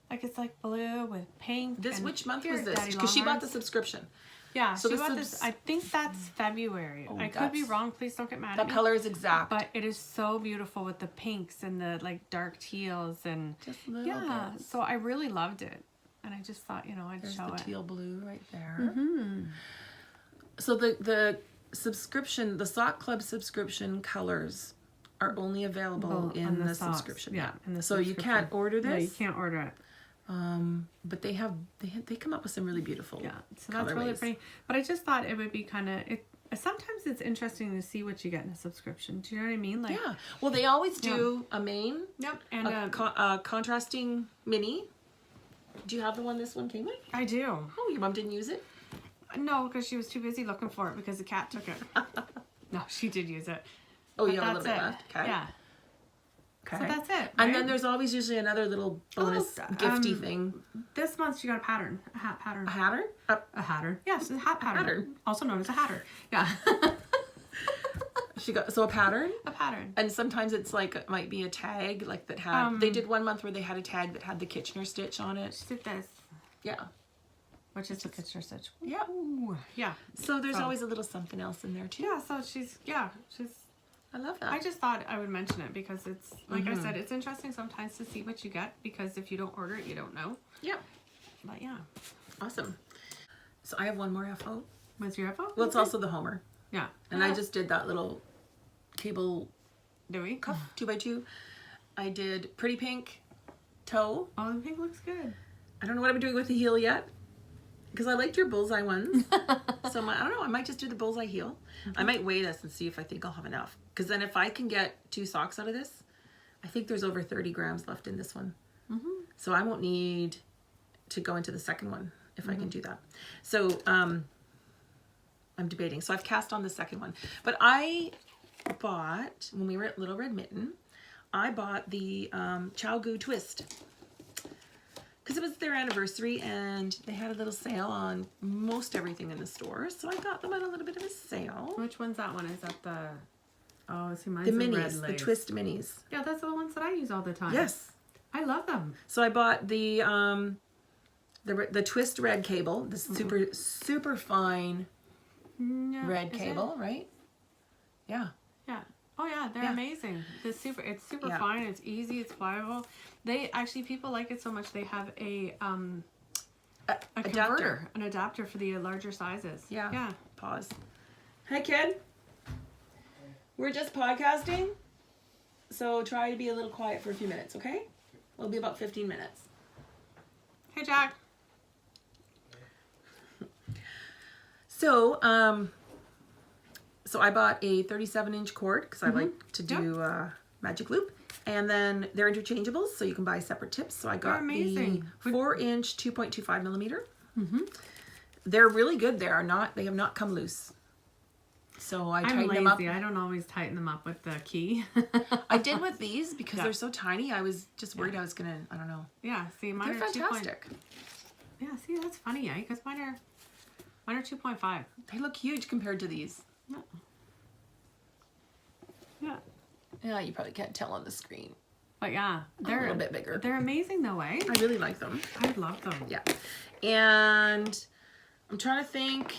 Like, it's like blue with pink. This, and which month here, was this? Daddy Because she bought the Longhorns. subscription. Yeah, So she the bought this. I think that's February. Oh, I could be that's- wrong. Please don't get mad at That me. color is exact. But it is so beautiful with the pinks and the like dark teals and Just little yeah. bits. So I really loved it, and I just thought, you know, I'd There's show the it. teal blue right there. So the subscription, the Sock Club subscription colors are only available Well, in on the socks. subscription. Yeah, in the So you subscription. can't order this. No, you can't order it. But they come up with some really beautiful. Yeah, so that's really colorways. pretty. But I just thought it would be kind of it. Sometimes it's interesting to see what you get in a subscription. Do you know what I mean? Like, Yeah. Well, they always do a main, Yep. And a contrasting mini. Do you have the one this one came with? I do. Oh, your mom didn't use it? No, because she was too busy looking for it because the cat took it. No, she did use it. Oh, But you have a that's little bit it. left. Okay. Yeah. Okay. So that's it. And right? then there's always usually another little bonus gifty thing. This month she got a pattern, a hat pattern. A hatter? A hatter. Yes, a hat pattern. pattern. Also known as a hatter. Yeah. She got a pattern. A pattern. And sometimes it's like it might be a tag like that had. They did one month where they had a tag that had the Kitchener stitch on it. She did this, Yeah. which is the Kitchener stitch. Yeah. Ooh. Yeah. So there's So- always a little something else in there too. Yeah. So she's I love that. I just thought I would mention it because it's like I said, it's interesting sometimes to see what you get because if you don't order it, you don't know. Yeah. But yeah. Awesome. So I have one more FO. Was your info? Well, it's also the Homer. Yeah. And I just did that little cable do we? cuff 2x2. I did pretty pink toe. Oh, the pink looks good. I don't know what I'm doing with the heel yet because I liked your bullseye ones. So I don't know. I might just do the bullseye heel. I might weigh this and see if I think I'll have enough. Because then if I can get 2 socks out of this, I think there's over 30 grams left in this one. So I won't need to go into the second one if I can do that. So I'm debating. So I've cast on the second one. But I bought, when we were at Little Red Mitten, I bought the Chow Goo Twist. Because it was their anniversary and they had a little sale on most everything in the store. So I got them at a little bit of a sale. Which one's that one? Is that the? Oh, see, mine's The the red minis, the lace. Twist minis. Yeah, that's the ones that I use all the time. Yes. I love them. So I bought the Twist red cable, the super fine No, red is it? cable, right? Yeah. Yeah. Oh yeah, they're Yeah. amazing. It's super Yeah. fine. It's easy. It's pliable. They actually people like it so much they have a converter, an adapter for the larger sizes. Yeah. Yeah. Pause. Hey kid. We're just podcasting. So try to be a little quiet for a few minutes, okay? It'll be about 15 minutes. Hey Jack. So, so I bought a 37-inch cord because I like to do magic loop. And then they're interchangeable, so you can buy separate tips. So I got the amazing. 4-inch 2.25 millimeter. They're really good. They have not come loose. So I I'm tightened lazy. them up. I don't always tighten them up with the key. I did with these because Yeah. they're so tiny. I was just worried I was gonna, I don't know. Yeah. See, mine They're are 2. fantastic. Yeah. See, that's funny, yeah, because mine are 2.5. They look huge compared to these. Yeah. Yeah. Yeah, you probably can't tell on the screen. But yeah, They're a little bit bigger. They're amazing though, eh? I really like them. I love them. Yeah. And I'm trying to think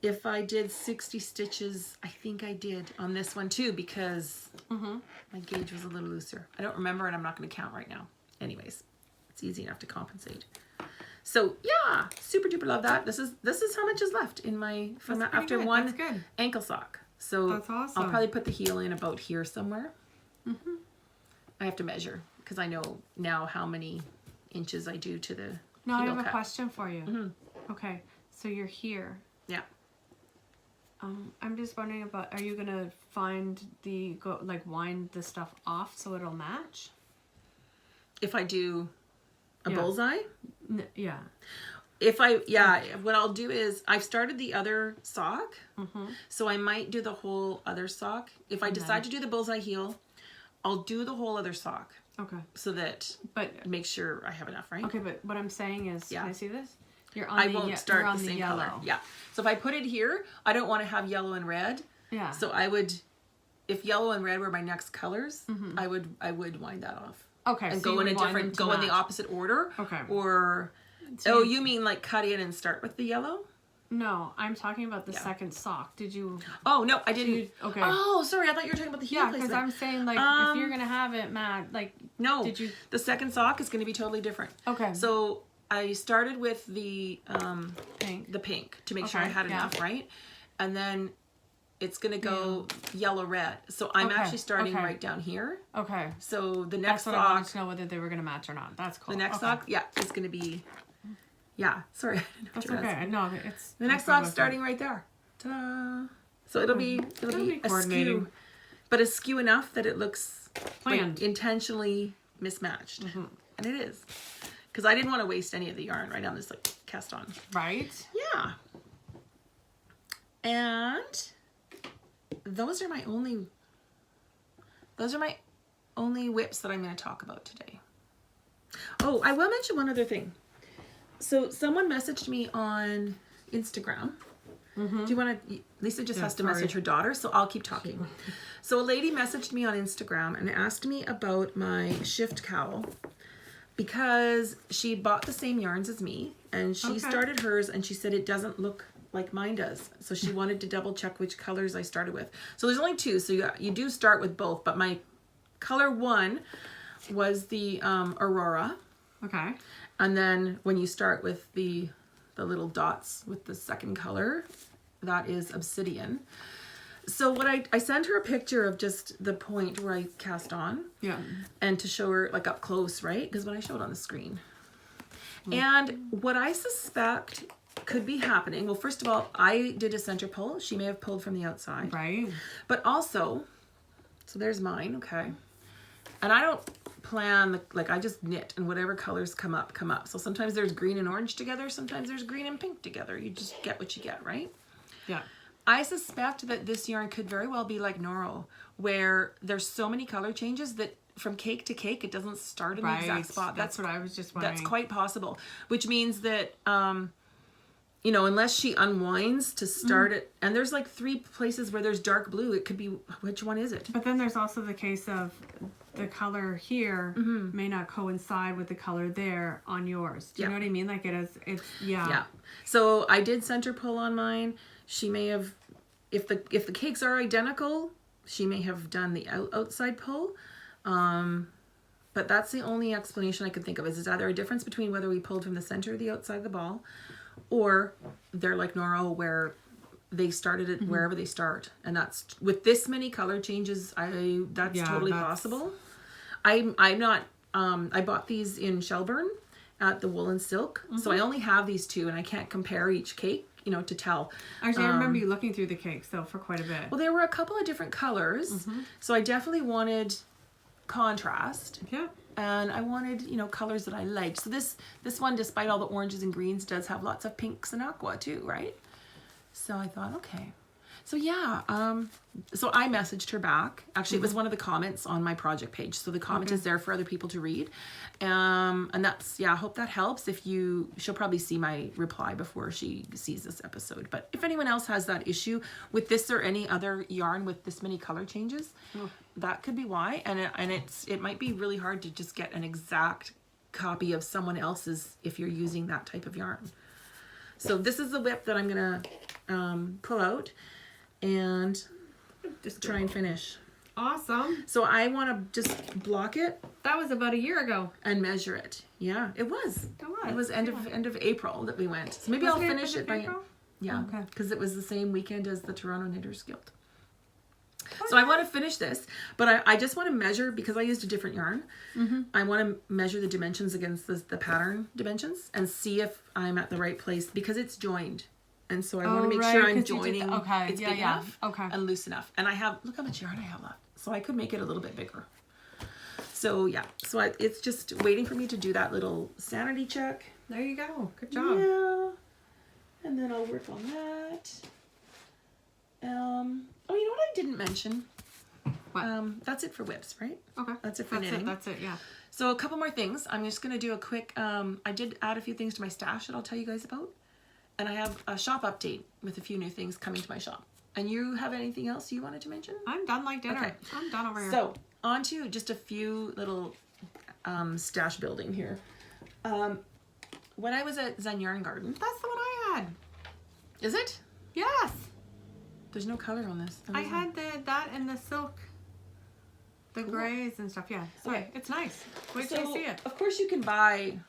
if I did 60 stitches. I think I did on this one too because my gauge was a little looser. I don't remember and I'm not going to count right now. Anyways, it's easy enough to compensate. So yeah, super duper love that. This is how much is left in my That's pretty after good. one That's good. ankle sock. So That's awesome. I'll probably put the heel in about here somewhere. I have to measure because I know now how many inches I do to the Now I heel have a cut. question for you. Okay, so you're here. Yeah. I'm just wondering about, are you gonna wind the stuff off so it'll match? If I do a Yeah. bullseye, Yeah. what I'll do is I've started the other sock, so I might do the whole other sock. If I decide to do the bullseye heel, I'll do the whole other sock Okay. so that But make sure I have enough, right? okay, but what I'm saying is, Yeah. can I see this? I won't start the same color. Yeah. So if I put it here, I don't want to have yellow and red. Yeah. So I would, if yellow and red were my next colors, I would wind that off. Okay. And so go in a different, go in the opposite order. Okay. Or, so you mean like cut in and start with the yellow? No, I'm talking about the second sock. Did you? Oh no, I didn't. Okay. Oh, sorry. I thought you were talking about the heel placement. because I'm saying like if you're gonna have it, Matt, like no. Did you? The second sock is going to be totally different. Okay. So I started with the pink. The pink to make sure I had enough, right? And then it's going to go yellow red. So I'm actually starting right down here. Okay. So the next sock. I wanted to know whether they were gonna match or not. That's cool. The next sock, is going to be. Yeah, sorry. That's okay. No, it's the next sock's starting right there. Ta-da! So it'll be askew, but askew enough that it looks like intentionally mismatched, and it is, because I didn't want to waste any of the yarn right on this like cast on. Right. Yeah. And those are my only whips that I'm going to talk about today. Oh, I will mention one other thing. So someone messaged me on Instagram. Do you want to, Lisa just has to message her daughter, so I'll keep talking. So a lady messaged me on Instagram and asked me about my shift cowl because she bought the same yarns as me and she started hers and she said it doesn't look like mine does. So she wanted to double check which colors I started with. So there's only two, so you do start with both, but my color one was the Aurora. Okay. And then when you start with the little dots with the second color, that is Obsidian. So what I sent her a picture of just the point where I cast on. Yeah. And to show her like up close, right? Because when I show it on the screen. And what I suspect could be happening, well, first of all, I did a center pull. She may have pulled from the outside. Right. But also, so there's mine, okay. And I don't plan, like I just knit and whatever colors come up. So sometimes there's green and orange together. Sometimes there's green and pink together. You just get what you get, right? Yeah. I suspect that this yarn could very well be like Noro, where there's so many color changes that from cake to cake, it doesn't start in the exact spot. That's what I was just wondering. That's quite possible, which means that, you know, unless she unwinds to start it, and there's like 3 places where there's dark blue, it could be, which one is it? But then there's also the case of the color here may not coincide with the color there on yours. Do you know what I mean? Like it's. Yeah. So I did center pull on mine. She may have, if the cakes are identical, she may have done the outside pull. But that's the only explanation I could think of is either a difference between whether we pulled from the center or the outside of the ball, or they're like Noro where they started it wherever they start. And that's, with this many color changes, that's totally possible. I'm not, I bought these in Shelburne at the Wool and Silk. So I only have these 2 and I can't compare each cake, you know, to tell. Actually, I remember you looking through the cakes though for quite a bit. Well, there were a couple of different colors. So I definitely wanted contrast. Yeah. And I wanted, you know, colors that I liked. So this one, despite all the oranges and greens, does have lots of pinks and aqua too, right? So I thought, okay. So yeah, so I messaged her back. Actually, it was one of the comments on my project page. So the comment is there for other people to read. And that's, I hope that helps. She'll probably see my reply before she sees this episode. But if anyone else has that issue with this or any other yarn with this many color changes, that could be why. And it might be really hard to just get an exact copy of someone else's if you're using that type of yarn. So this is the whip that I'm gonna pull out and just try and finish. Awesome. So I want to just block it. That was about a year ago. And measure it. Yeah, it was. It was end of April that we went. So maybe I'll finish it by April? Yeah, because it was the same weekend as the Toronto Knitters Guild. So I want to finish this, but I just want to measure, because I used a different yarn. I want to measure the dimensions against the pattern dimensions and see if I'm at the right place, because it's joined. And so I want to make sure I'm joining it's big enough and loose enough. And I have, look how much yarn I have left. So I could make it a little bit bigger. So yeah, so it's just waiting for me to do that little sanity check. There you go. Good job. Yeah. And then I'll work on that. Oh, you know what I didn't mention? that's it for whips, right? Okay. That's it for knitting. That's it, yeah. So a couple more things. I'm just going to do a quick, I did add a few things to my stash that I'll tell you guys about. And I have a shop update with a few new things coming to my shop. And you have anything else you wanted to mention? I'm done like dinner. Okay. I'm done over here. So on to just a few little stash building here. When I was at Zen Yarn Garden. That's the one I had. Is it? Yes. There's no color on this. I had that and the silk. The grays and stuff, yeah. So Okay. it's nice. Wait till you see it. Of course you can buy,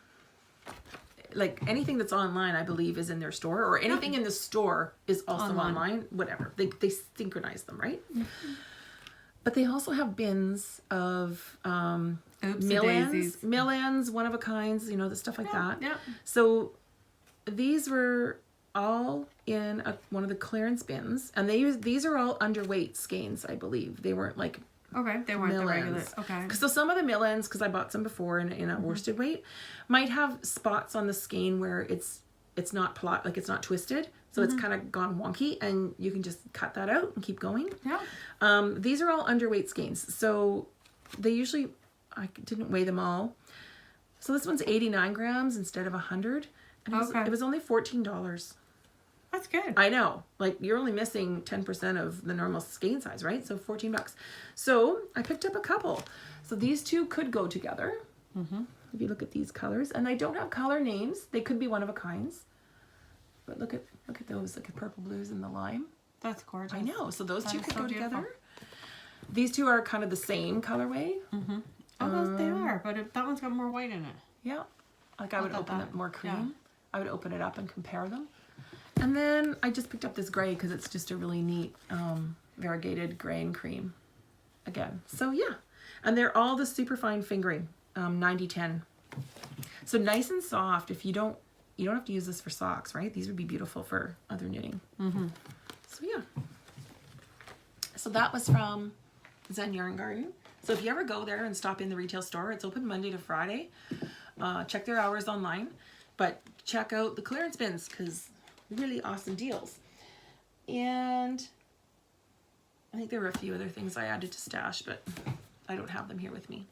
like, anything that's online, I believe, is in their store, or anything in the store is also online. Whatever. They synchronize them, right? Mm-hmm. But they also have bins of millends, one of a kinds, you know, the stuff like that. Yeah. So these were all in one of the clearance bins, and these are all underweight skeins, I believe. They weren't like they weren't the regular. Okay. So some of the millends, because I bought some before in a worsted weight, might have spots on the skein where it's not it's not twisted, so it's kind of gone wonky, and you can just cut that out and keep going. Yeah. These are all underweight skeins, so they usually, I didn't weigh them all. So this one's 89 grams instead of 100, and it was only $14. That's good. I know. Like, you're only missing 10% of the normal skein size, right? So $14. So I picked up a couple. So these two could go together. Mm-hmm. If you look at these colors. And I don't have color names. They could be one of a kinds. But look at those. Look at purple blues and the lime. That's gorgeous. I know. So those two could go beautiful. together. These two are kind of the same colorway. Mm-hmm. Oh, they are. But that one's got more white in it. Yeah. Like, I would open it more cream. Yeah. I would open it up and compare them. And then I just picked up this gray because it's just a really neat variegated gray and cream again. So yeah, and they're all the super fine fingering, 90-10. So nice and soft. If you don't have to use this for socks, right? These would be beautiful for other knitting. Mm-hmm. So yeah. So that was from Zen Yarn Garden. So if you ever go there and stop in the retail store, it's open Monday to Friday. Check their hours online, but check out the clearance bins because really awesome deals. And I think there were a few other things I added to stash, but I don't have them here with me.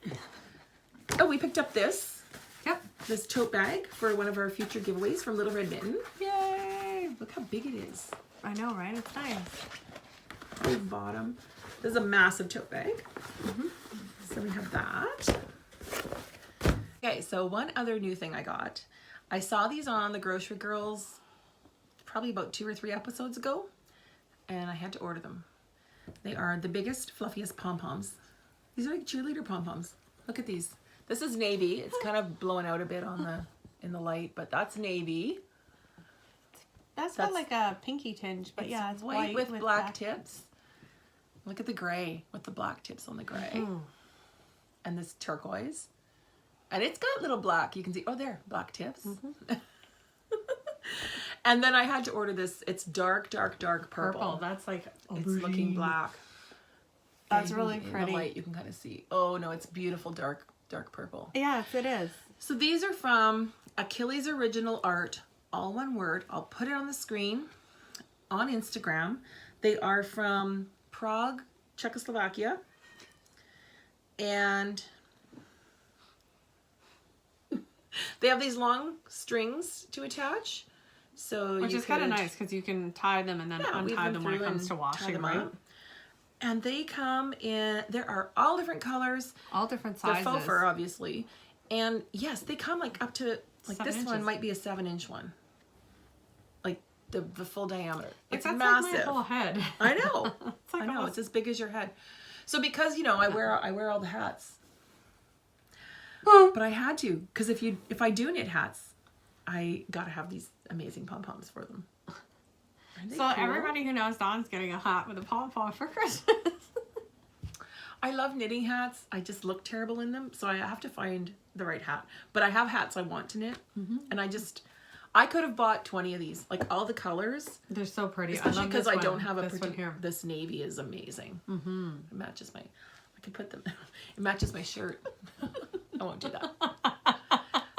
Oh, we picked up this. Yep. This tote bag for one of our future giveaways from Little Red Mitten. Yay! Look how big it is. I know, right? It's nice. Big bottom. This is a massive tote bag. Mm-hmm. So we have that. Okay, so one other new thing I got. I saw these on the Grocery Girls probably about 2 or 3 episodes ago, and I had to order them. They are the biggest, fluffiest pom-poms. These are like cheerleader pom-poms. Look at these. This is navy. It's kind of blowing out a bit in the light, but that's navy. That's got like a pinky tinge, but yeah, it's white with black tips. Look at the gray with the black tips on the gray. Mm-hmm. And this turquoise. And it's got little black. You can see, there, black tips. Mm-hmm. And then I had to order this. It's dark, dark, dark purple. That's like it's looking black. That's really pretty. In the light, you can kind of see. Oh no, it's beautiful, dark, dark purple. Yes, it is. So these are from Achilles Original Art, all one word. I'll put it on the screen on Instagram. They are from Prague, Czechoslovakia, and they have these long strings to attach. So which is kind of nice because you can tie them and then untie them when it comes to washing, right? And they come in, there are all different colors. All different sizes. They're faux fur, obviously. And yes, they come like up to, like this one might be a 7-inch one. Like the full diameter. It's massive. Like my whole head. I know. It's like I know, it's as big as your head. So because, you know, I wear all the hats. But I had to, because if I do knit hats, I gotta have these amazing pom-poms for them. So cool? Everybody who knows Dawn's getting a hat with a pom-pom for Christmas. I love knitting hats. I just look terrible in them, so I have to find the right hat. But I have hats I want to knit, and I could have bought 20 of these, like all the colors. They're so pretty. Especially because I don't have this navy is amazing. Mm-hmm. It matches I could put them. It matches my shirt. I won't do that.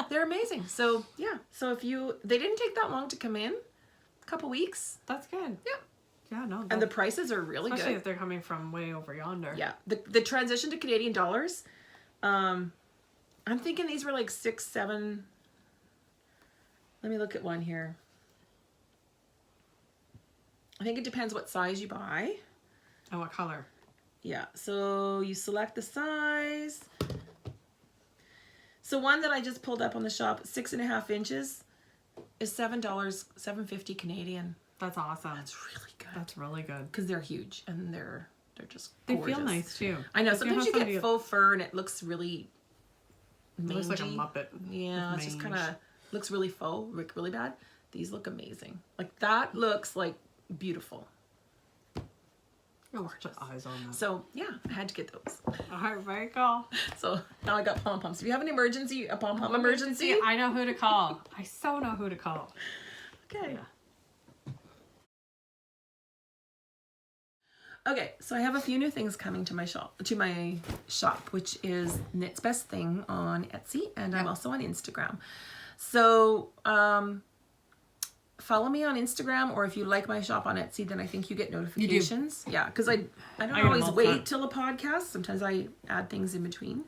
They're amazing. So yeah. So they didn't take that long to come in. A couple weeks. That's good. Yeah. Yeah, no. And the prices are really especially good. if they're coming from way over yonder. Yeah. The transition to Canadian dollars, I'm thinking these were like 6, 7. Let me look at one here. I think it depends what size you buy. And what color? Yeah, so you select the size. So one that I just pulled up on the shop, 6.5 inches, is $7, $7.50 Canadian. That's awesome. That's really good. That's really good. Because they're huge and they're just They gorgeous. feel nice too. I know. If Sometimes you get faux fur and it looks really It looks like a mangy. Muppet. Yeah, with it's just mange. kind of looks really faux, like really bad. These look amazing. Like that looks like beautiful. Oh, put eyes on that. So yeah, I had to get those. All right, very cool. So now I got pom poms. If you have an emergency, a pom pom emergency, I know who to call. I so know who to call. okay. Yeah. Okay, so I have a few new things coming to my shop, which is Knit's Best Thing on Etsy, and I'm also on Instagram. So follow me on Instagram, or if you like my shop on Etsy, then I think you get notifications. Yeah, because I don't get always them all the wait time. till a podcast. Sometimes I add things in between.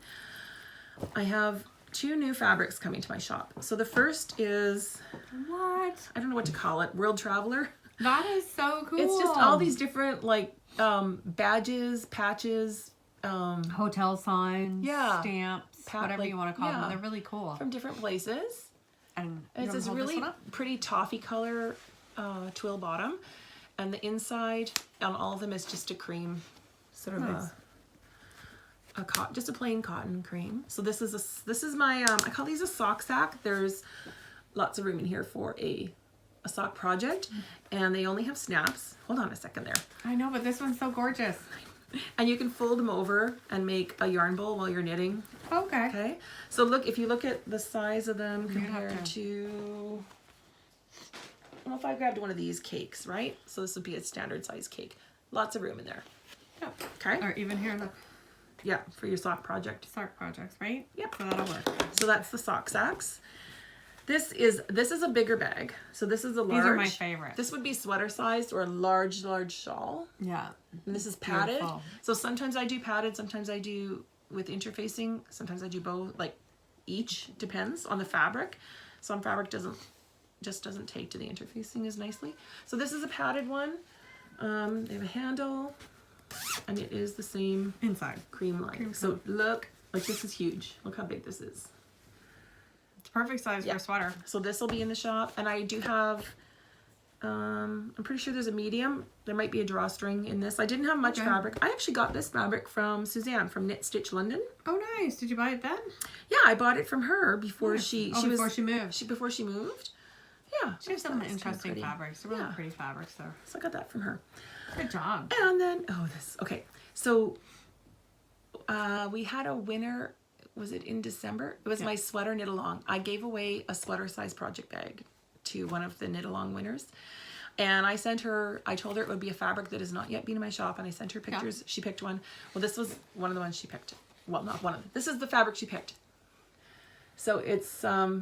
I have 2 new fabrics coming to my shop. So the first is, What? I don't know what to call it, World Traveler. That is so cool. It's just all these different like badges, patches, hotel signs, Yeah. stamps, whatever like, you want to call them. yeah. They're really cool. from different places. And It's this really pretty toffee color twill bottom, and the inside on all of them is just a cream, sort of Nice. just a plain cotton cream. So this is my I call these a sock sack. There's lots of room in here for a sock project, and they only have snaps. Hold on a second there. I know, but this one's so gorgeous. And you can fold them over and make a yarn bowl while you're knitting. Okay. Okay, so if you look at the size of them You'd have compared to, well, if I grabbed one of these cakes, right? So this would be a standard size cake. Lots of room in there. Yeah. Okay. Or even here in the Yeah, for your sock project. sock projects, right? Yep. So that'll work. So that's the sock sacks. This is a bigger bag. So this is a large. These are my favorite. This would be sweater sized or a large shawl. Yeah. And this is padded. Beautiful. So sometimes I do padded, sometimes I do with interfacing, sometimes I do both, like each depends on the fabric. Some fabric doesn't take to the interfacing as nicely. So this is a padded one. They have a handle, and it is the same Inside. cream line. So look, like this is huge. Look how big this is. It's perfect size for a sweater. So this will be in the shop, and I do have, I'm pretty sure there's a medium. There might be a drawstring in this. I didn't have much fabric. I actually got this fabric from Suzanne from Knit Stitch London. Oh, nice. Did you buy it then? Yeah, I bought it from her before before she moved. Before she moved. Yeah. She has some That's kinda interesting pretty. fabrics. They're really Yeah. pretty fabrics there. So I got that from her. Good job. And then, okay. So we had a winner, was it in December? It was my sweater knit along. I gave away a sweater size project bag to one of the knit along winners. And I told her it would be a fabric that has not yet been in my shop, and I sent her pictures. Yeah. She picked one. Well, this was one of the ones she picked. Well, not one of them. This is the fabric she picked. So it's a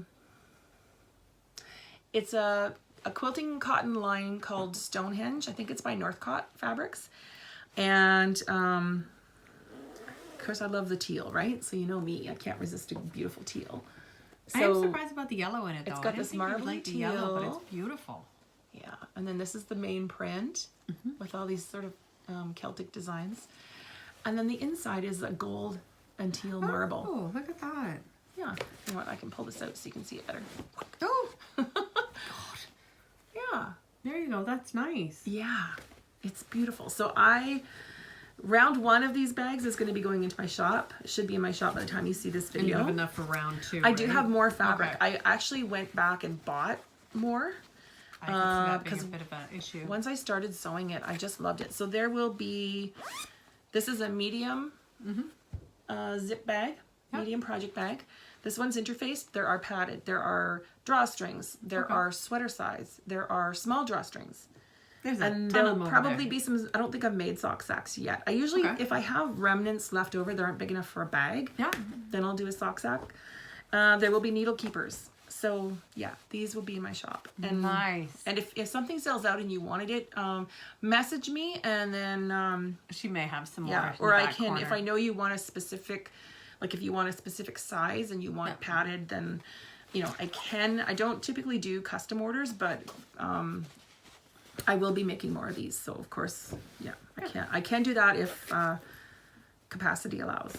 quilting cotton line called Stonehenge. I think it's by Northcott Fabrics. And of course I love the teal, right? So you know me, I can't resist a beautiful teal. So I am surprised about the yellow in it though. It's got this marbly like the yellow, but teal. it's beautiful. Yeah, and then this is the main print with all these sort of Celtic designs. And then the inside is a gold and teal marble. Oh, look at that. Yeah, you know what, I can pull this out so you can see it better. Oh, Yeah. there you go. That's nice. Yeah, it's beautiful. So round 1 of these bags is going to be going into my shop. It should be in my shop by the time you see this video. And you have enough for round 2, I do have more fabric. Okay. I actually went back and bought more. I can see that being a bit of an issue. Once I started sewing it, I just loved it. So there will be, this is a medium zip bag, medium project bag. This one's interfaced. There are padded. There are drawstrings. There are sweater size. There are small drawstrings. And there'll probably be some, I don't think I've made sock sacks yet. I usually, if I have remnants left over that aren't big enough for a bag, then I'll do a sock sack. There will be needle keepers. So yeah, these will be in my shop. And nice. And if something sells out and you wanted it, message me, and then she may have some more. yeah, or I can if I know you want a specific, like if you want a specific size and you want padded, then you know I don't typically do custom orders, but I will be making more of these. So of course, yeah, I can do that if capacity allows.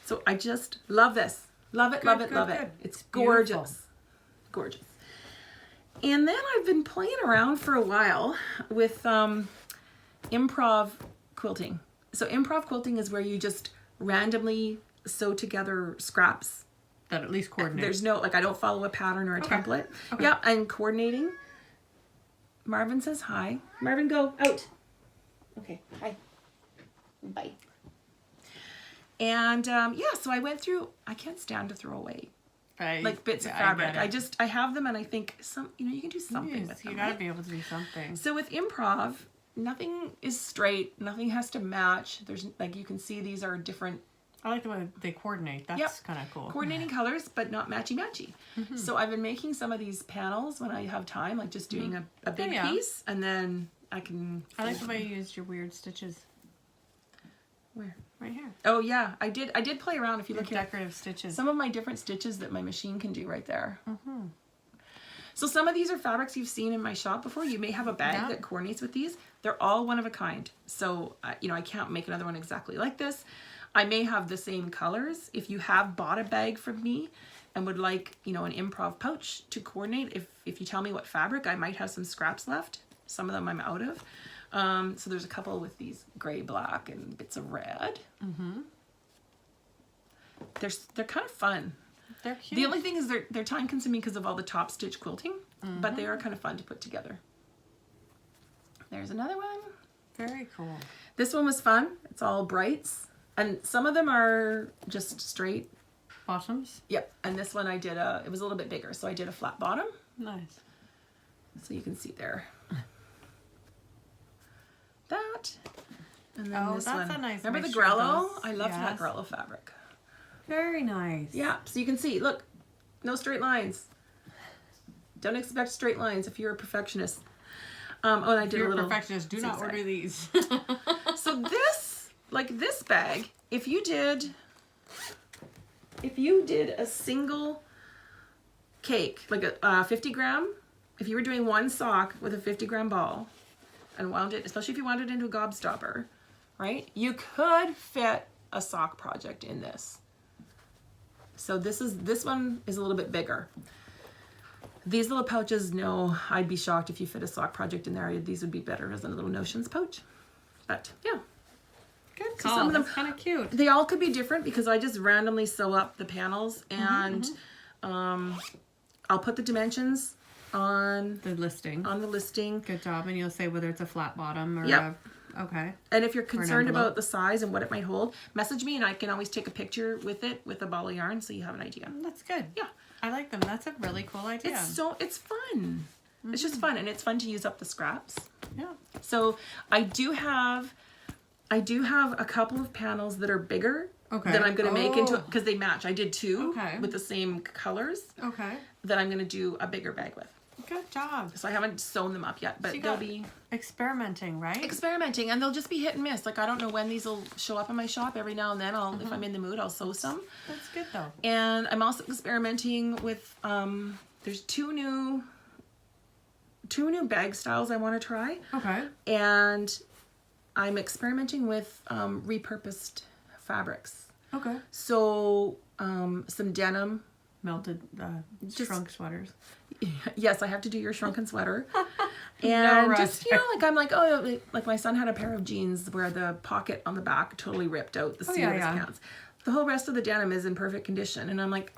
So I just love this. Love it, love it, love it. It's gorgeous. Gorgeous. And then I've been playing around for a while with improv quilting. So improv quilting is where you just randomly sew together scraps. That at least coordinate. There's no, like I don't follow a pattern or a template. Okay. Yeah, and coordinating. Marvin says hi. Marvin, go out. Okay, hi. Bye. And yeah, so I went through, I can't stand to throw away like bits of fabric. I have them and I think you can do something with them. You gotta be able to do something. So with improv, nothing is straight, nothing has to match. There's like, you can see these are different. I like the way they coordinate. That's kind of cool. Coordinating colors, but not matchy-matchy. So I've been making some of these panels when I have time, like just doing a big piece, and then I can... I like the way you used your weird stitches. Where? Right here. Oh yeah, I did play around. If you look at decorative stitches. Some of my different stitches that my machine can do right there. So some of these are fabrics you've seen in my shop before. You may have a bag that coordinates with these. They're all one of a kind. So, I can't make another one exactly like this. I may have the same colors. If you have bought a bag from me and would like, an improv pouch to coordinate, if you tell me what fabric, I might have some scraps left. Some of them I'm out of. So there's a couple with these gray, black, and bits of red. They're kind of fun. They're cute. The only thing is they're time consuming because of all the top stitch quilting, but they are kind of fun to put together. There's another one. Very cool. This one was fun. It's all brights. And some of them are just straight bottoms. Yep. And this one I did it was a little bit bigger, so I did a flat bottom. Nice. So you can see there. That. And then this that's one. a nice. Remember the Grello? I loved that Grello fabric. Very nice. Yeah. So you can see, look, no straight lines. Don't expect straight lines if you're a perfectionist. And I did a little perfectionist. Do not order these. So this bag, if you did a single cake, like a 50 gram, if you were doing one sock with a 50 gram ball and wound it, especially if you wound it into a gobstopper, right? You could fit a sock project in this. So this one is a little bit bigger. These little pouches, no, I'd be shocked if you fit a sock project in there. These would be better as a little notions pouch. But yeah. Good call. Some of them kind of cute. They all could be different because I just randomly sew up the panels and I'll put the dimensions on the listing. Good job. And you'll say whether it's a flat bottom or okay. And if you're concerned about the size and what it might hold, message me and I can always take a picture with it with a ball of yarn so you have an idea. That's good. Yeah. I like them. That's a really cool idea. It's fun. It's just fun and it's fun to use up the scraps. Yeah. So I do have a couple of panels that are bigger that I'm going to make into, because they match. I did two with the same colors. Okay. That I'm going to do a bigger bag with. Good job. So I haven't sewn them up yet, but they'll be experimenting, right? Experimenting, and they'll just be hit and miss. Like I don't know when these will show up in my shop. Every now and then, if I'm in the mood, I'll sew some. That's good though. And I'm also experimenting with. There's two new bag styles I want to try. Okay. And I'm experimenting with repurposed fabrics. Okay. So some denim. Melted shrunk sweaters. Yes, I have to do your shrunken sweater. And just, I'm like, like my son had a pair of jeans where the pocket on the back totally ripped out the seam of his pants. The whole rest of the denim is in perfect condition. And I'm like,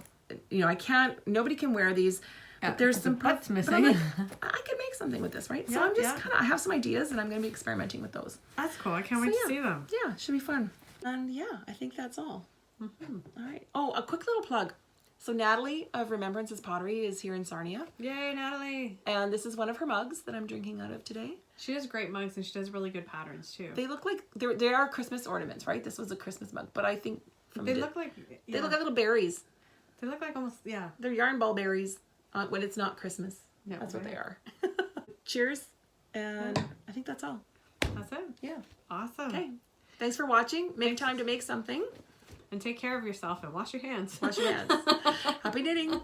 nobody can wear these. But there's some butts missing. I can make something with this, right? So I'm just I have some ideas and I'm going to be experimenting with those. That's cool. I can't wait to see them. Yeah, it should be fun. And I think that's all. All right. Oh, a quick little plug. So Natalie of Remembrance's Pottery is here in Sarnia. Yay, Natalie. And this is one of her mugs that I'm drinking out of today. She has great mugs and she does really good patterns too. They look like, they are Christmas ornaments, right? This was a Christmas mug, but I think they look like they look like little berries. They look like almost, yeah. They're yarn ball berries when it's not Christmas. Yeah, that's what right. they are. Cheers. And I think that's all. That's it. Yeah. Awesome. Okay. Thanks for watching. Make time to make something. And take care of yourself and wash your hands. Wash your hands. Happy knitting.